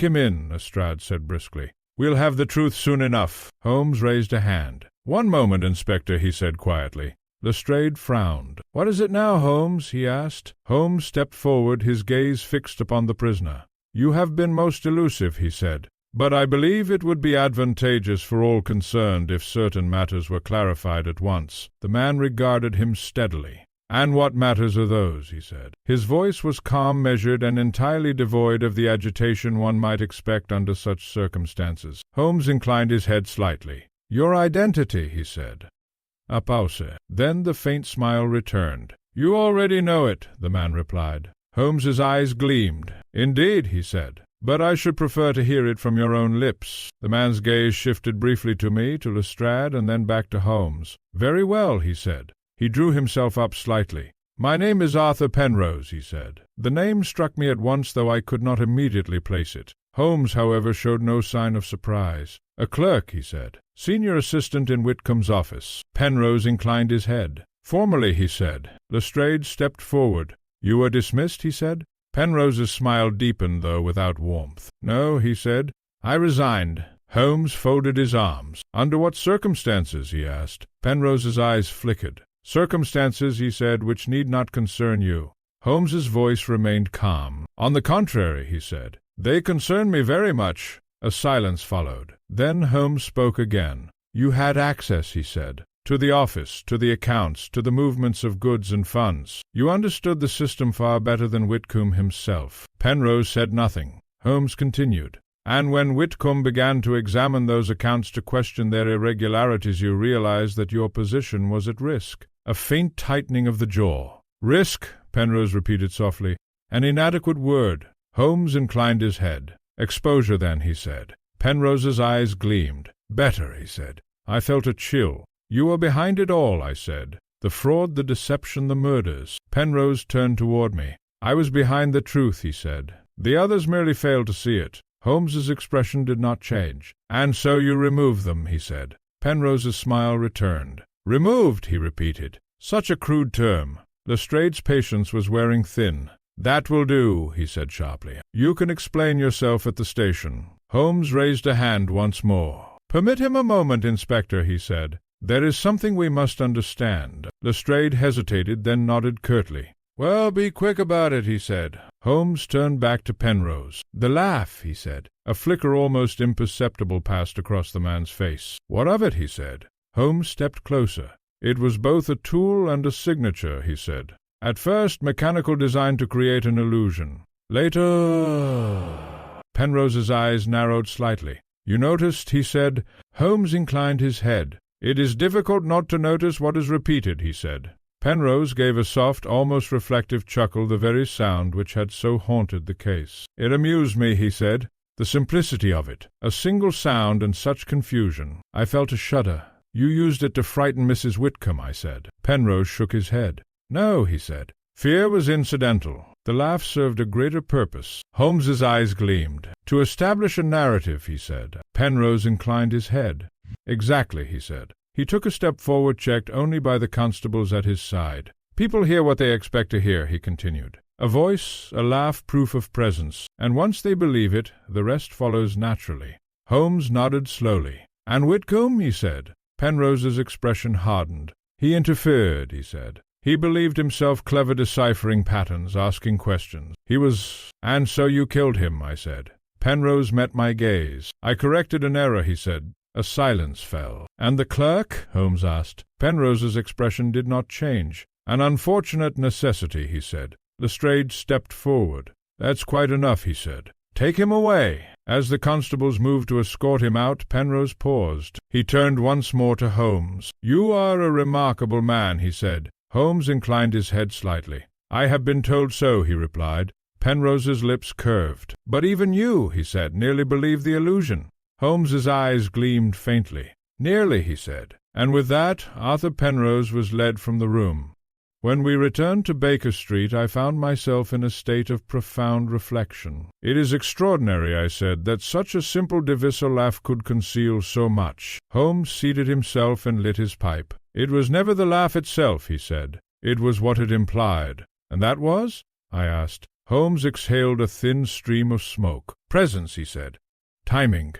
Speaker 1: him in," Lestrade said briskly. "We'll have the truth soon enough." Holmes raised a hand. "One moment, Inspector," he said quietly. Lestrade frowned. "What is it now, Holmes?" he asked. Holmes stepped forward, his gaze fixed upon the prisoner. "You have been most elusive," he said, "but I believe it would be advantageous for all concerned if certain matters were clarified at once." The man regarded him steadily. "And what matters are those?" he said. His voice was calm, measured, and entirely devoid of the agitation one might expect under such circumstances. Holmes inclined his head slightly. "Your identity," he said. A pause. Then the faint smile returned. "You already know it," the man replied. Holmes's eyes gleamed. "Indeed," he said, "but I should prefer to hear it from your own lips." The man's gaze shifted briefly to me, to Lestrade, and then back to Holmes. "Very well," he said. He drew himself up slightly. "My name is Arthur Penrose," he said. The name struck me at once, though I could not immediately place it. Holmes, however, showed no sign of surprise. "A clerk," he said. "Senior assistant in Whitcomb's office." Penrose inclined his head. "Formerly," he said. Lestrade stepped forward. "You were dismissed?" he said. Penrose's smile deepened, though without warmth. "No," he said. "I resigned." Holmes folded his arms. "Under what circumstances?" he asked. Penrose's eyes flickered. "Circumstances," he said, "which need not concern you." Holmes's voice remained calm. "On the contrary," he said, "they concern me very much." A silence followed. Then Holmes spoke again. "You had access," he said, "to the office, to the accounts, to the movements of goods and funds. You understood the system far better than Whitcomb himself." Penrose said nothing. Holmes continued. "And when Whitcomb began to examine those accounts to question their irregularities, you realized that your position was at risk." A faint tightening of the jaw. "Risk," Penrose repeated softly. "An inadequate word." Holmes inclined his head. "Exposure, then," he said. Penrose's eyes gleamed. "Better," he said. I felt a chill. "You were behind it all," I said. "The fraud, the deception, the murders." Penrose turned toward me. "I was behind the truth," he said. "The others merely failed to see it." Holmes's expression did not change. "And so you removed them," he said. Penrose's smile returned. "Removed," he repeated. "Such a crude term." Lestrade's patience was wearing thin. "That will do," he said sharply. "You can explain yourself at the station." Holmes raised a hand once more. "Permit him a moment, Inspector," he said. "There is something we must understand." Lestrade hesitated, then nodded curtly. "Well, be quick about it," he said. Holmes turned back to Penrose. "The laugh," he said. A flicker almost imperceptible passed across the man's face. "What of it?" he said. Holmes stepped closer. "It was both a tool and a signature," he said. "At first mechanical, designed to create an illusion. Later—" Penrose's eyes narrowed slightly. "You noticed," he said. Holmes inclined his head. "It is difficult not to notice what is repeated," he said. Penrose gave a soft, almost reflective chuckle, the very sound which had so haunted the case. "It amused me," he said. "The simplicity of it. A single sound and such confusion. I felt a shudder." "You used it to frighten Mrs. Whitcomb," I said. Penrose shook his head. "No," he said. "Fear was incidental. The laugh served a greater purpose." Holmes's eyes gleamed. "To establish a narrative," he said. Penrose inclined his head. "Exactly," he said. He took a step forward, checked only by the constables at his side. "People hear what they expect to hear," he continued. "A voice, a laugh, proof of presence, and once they believe it, the rest follows naturally." Holmes nodded slowly. "And Whitcomb?" he said. Penrose's expression hardened. "He interfered," he said. "He believed himself clever, deciphering patterns, asking questions. He was—" "And so you killed him," I said. Penrose met my gaze. "I corrected an error," he said. A silence fell. "And the clerk?" Holmes asked. Penrose's expression did not change. "An unfortunate necessity," he said. Lestrade stepped forward. "That's quite enough," he said. "Take him away." As the constables moved to escort him out, Penrose paused. He turned once more to Holmes. "You are a remarkable man," he said. Holmes inclined his head slightly. "I have been told so," he replied. Penrose's lips curved. "But even you," he said, "nearly believed the illusion." Holmes's eyes gleamed faintly. "Nearly," he said. And with that, Arthur Penrose was led from the room. When we returned to Baker Street, I found myself in a state of profound reflection. "It is extraordinary," I said, "that such a simple divisor laugh could conceal so much." Holmes seated himself and lit his pipe. "It was never the laugh itself," he said. "It was what it implied." "And that was?" I asked. Holmes exhaled a thin stream of smoke. "Presence," he said. "Timing.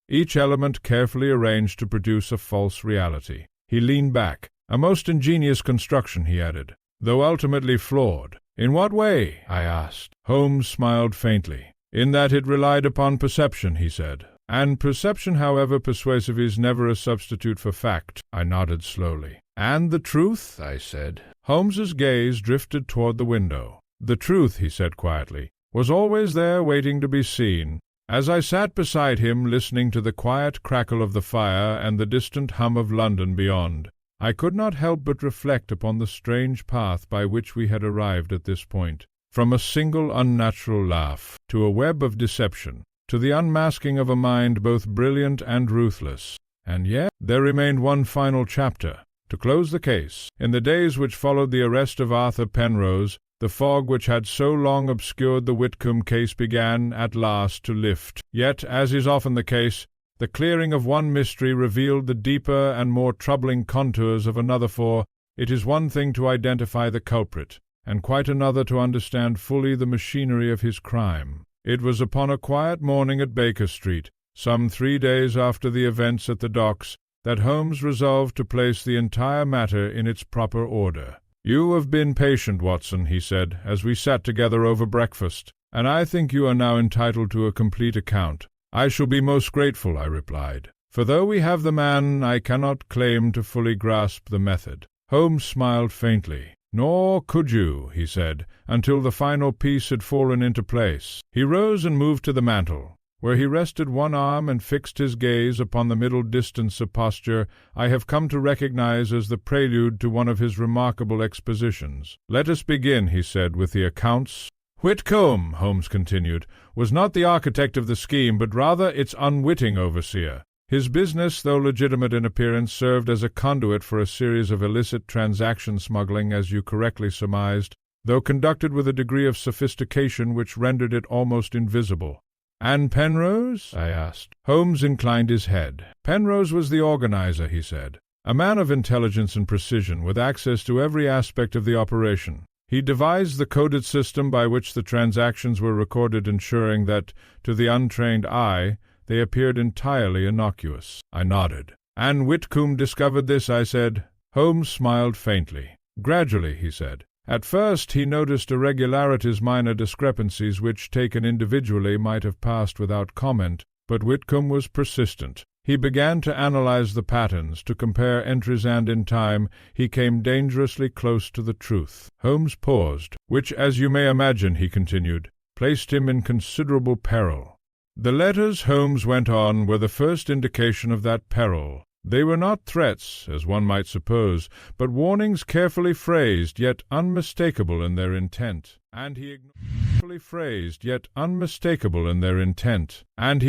Speaker 1: Each element carefully arranged to produce a false reality." He leaned back. "A most ingenious construction," he added, "though ultimately flawed." "In what way?" I asked. Holmes smiled faintly. "In that it relied upon perception," he said. "And perception, however persuasive, is never a substitute for fact." I nodded slowly. "And the truth?" I said. Holmes's gaze drifted toward the window. "The truth," he said quietly, "was always there waiting to be seen." As I sat beside him, listening to the quiet crackle of the fire and the distant hum of London beyond, I could not help but reflect upon the strange path by which we had arrived at this point, from a single unnatural laugh, to a web of deception, to the unmasking of a mind both brilliant and ruthless. And yet there remained one final chapter, To close the case, in the days which followed the arrest of Arthur Penrose, the fog which had so long obscured the Whitcomb case began at last to lift. Yet, as is often the case, the clearing of one mystery revealed the deeper and more troubling contours of another, for it is one thing to identify the culprit, and quite another to understand fully the machinery of his crime. It was upon a quiet morning at Baker Street, some 3 days after the events at the docks, that Holmes resolved to place the entire matter in its proper order. "You have been patient, Watson," he said, as we sat together over breakfast, "and I think you are now entitled to a complete account." "I shall be most grateful," I replied, "for though we have the man, I cannot claim to fully grasp the method." Holmes smiled faintly. "Nor could you," he said, "until the final piece had fallen into place." He rose and moved to the mantel, where he rested one arm and fixed his gaze upon the middle distance, a posture I have come to recognize as the prelude to one of his remarkable expositions. "Let us begin," he said, "with the accounts." "Whitcomb," Holmes continued, "was not the architect of the scheme, but rather its unwitting overseer. His business, though legitimate in appearance, served as a conduit for a series of illicit transaction smuggling, as you correctly surmised, though conducted with a degree of sophistication which rendered it almost invisible." "And Penrose?" I asked. Holmes inclined his head. "Penrose was the organizer," he said, "a man of intelligence and precision, with access to every aspect of the operation. He devised the coded system by which the transactions were recorded, ensuring that, to the untrained eye, they appeared entirely innocuous." I nodded. "And Whitcomb discovered this?" I said. Holmes smiled faintly. "Gradually," he said. "At first he noticed irregularities, minor discrepancies, which, taken individually, might have passed without comment, but Whitcomb was persistent. He began to analyze the patterns, to compare entries, and in time he came dangerously close to the truth." Holmes paused, "which, as you may imagine," he continued, "placed him in considerable peril." "The letters," Holmes went on, "were the first indication of that peril. They were not threats, as one might suppose, but warnings carefully phrased, yet unmistakable in their intent. And he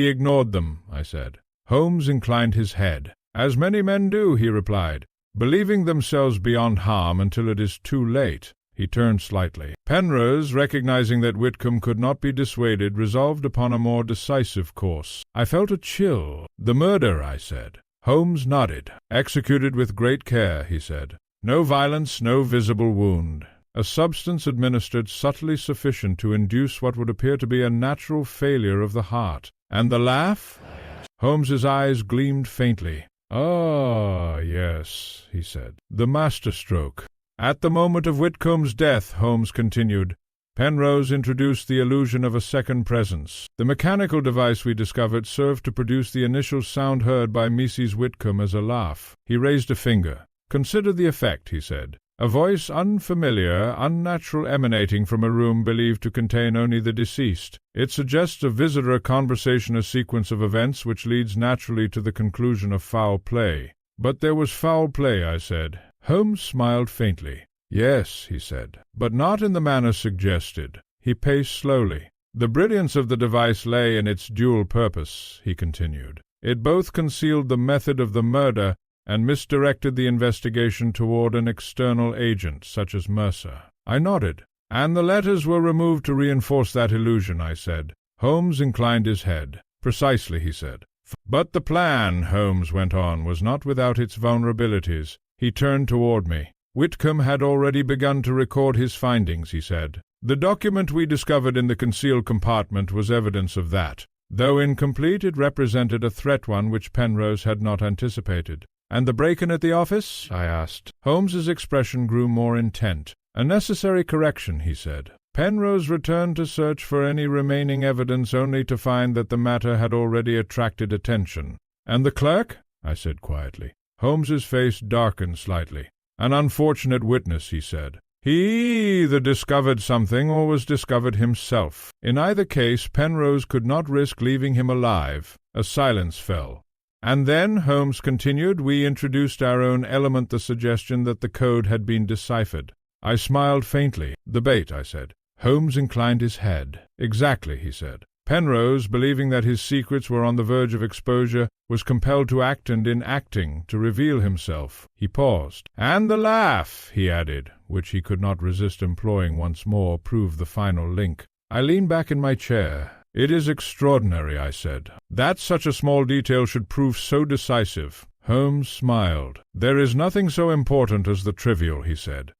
Speaker 1: ignored them," I said. Holmes inclined his head. "As many men do," he replied, "believing themselves beyond harm until it is too late." He turned slightly. "Penrose, recognizing that Whitcomb could not be dissuaded, resolved upon a more decisive course." I felt a chill. "The murder," I said. Holmes nodded. "Executed with great care," he said. "No violence, no visible wound. A substance administered subtly sufficient to induce what would appear to be a natural failure of the heart." "And the laugh?" Holmes's eyes gleamed faintly. "Ah, yes," he said. "The masterstroke." "At the moment of Whitcomb's death," Holmes continued, "Penrose introduced the illusion of a second presence. The mechanical device we discovered served to produce the initial sound heard by Mrs. Whitcomb as a laugh." He raised a finger. "Consider the effect," he said. "A voice unfamiliar, unnatural, emanating from a room believed to contain only the deceased. It suggests a visitor, a conversation, a sequence of events which leads naturally to the conclusion of foul play." "But there was foul play," I said. Holmes smiled faintly. "Yes," he said, "but not in the manner suggested." He paced slowly. "The brilliance of the device lay in its dual purpose," he continued. "It both concealed the method of the murder and misdirected the investigation toward an external agent, such as Mercer." I nodded. "And the letters were removed to reinforce that illusion," I said. Holmes inclined his head. "Precisely," he said. "But the plan," Holmes went on, "was not without its vulnerabilities." He turned toward me. "Whitcomb had already begun to record his findings," he said. "The document we discovered in the concealed compartment was evidence of that. Though incomplete, it represented a threat, one which Penrose had not anticipated." "And the break-in at the office?" I asked. Holmes's expression grew more intent. "A necessary correction," he said. "Penrose returned to search for any remaining evidence, only to find that the matter had already attracted attention." "And the clerk?" I said quietly. Holmes's face darkened slightly. "An unfortunate witness," he said. "He either discovered something or was discovered himself. In either case, Penrose could not risk leaving him alive." A silence fell. "And then," Holmes continued, "we introduced our own element, the suggestion that the code had been deciphered." I smiled faintly. "The bait," I said. Holmes inclined his head. "Exactly," he said. Penrose, believing that his secrets were on the verge of exposure, was compelled to act, and in acting, to reveal himself. He paused. "And the laugh," he added, which he could not resist employing once more, proved the final link. I leaned back in my chair. "It is extraordinary," I said, "that such a small detail should prove so decisive." Holmes smiled. "There is nothing so important as the trivial," he said.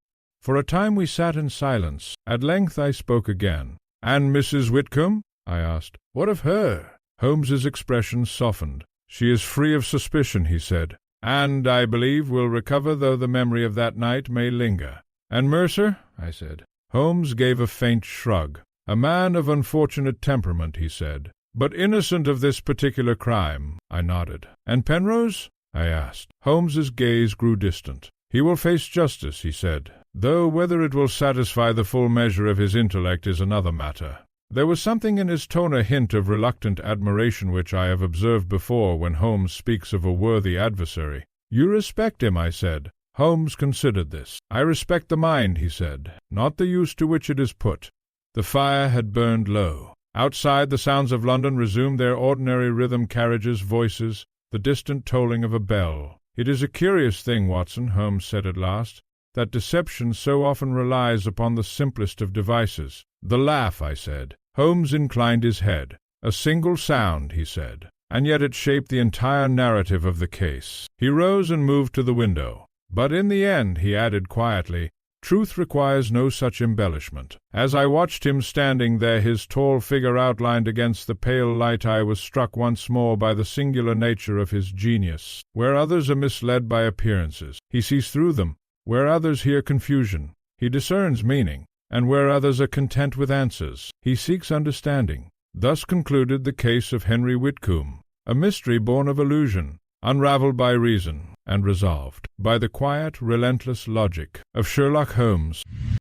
Speaker 1: For a time we sat in silence. At length I spoke again. "And Mrs. Whitcomb?" I asked. "What of her?" Holmes's expression softened. "She is free of suspicion," he said, "and, I believe, will recover, though the memory of that night may linger." "And Mercer?" I said. Holmes gave a faint shrug. "A man of unfortunate temperament," he said, "but innocent of this particular crime." I nodded. "And Penrose?" I asked. Holmes's gaze grew distant. "He will face justice," he said, "though whether it will satisfy the full measure of his intellect is another matter." There was something in his tone, a hint of reluctant admiration, which I have observed before when Holmes speaks of a worthy adversary. "You respect him," I said. Holmes considered this. "I respect the mind," he said, "not the use to which it is put." The fire had burned low. Outside, the sounds of London resumed their ordinary rhythm, carriages, voices, the distant tolling of a bell. "It is a curious thing, Watson," Holmes said at last, "that deception so often relies upon the simplest of devices." "The laugh," I said. Holmes inclined his head. "A single sound," he said, "and yet it shaped the entire narrative of the case." He rose and moved to the window. "But in the end," he added quietly, "truth requires no such embellishment." As I watched him standing there, his tall figure outlined against the pale light, I was struck once more by the singular nature of his genius. Where others are misled by appearances, he sees through them. Where others hear confusion, he discerns meaning. And where others are content with answers, he seeks understanding. Thus concluded the case of Henry Whitcomb, a mystery born of illusion, unravelled by reason, and resolved by the quiet, relentless logic of Sherlock Holmes.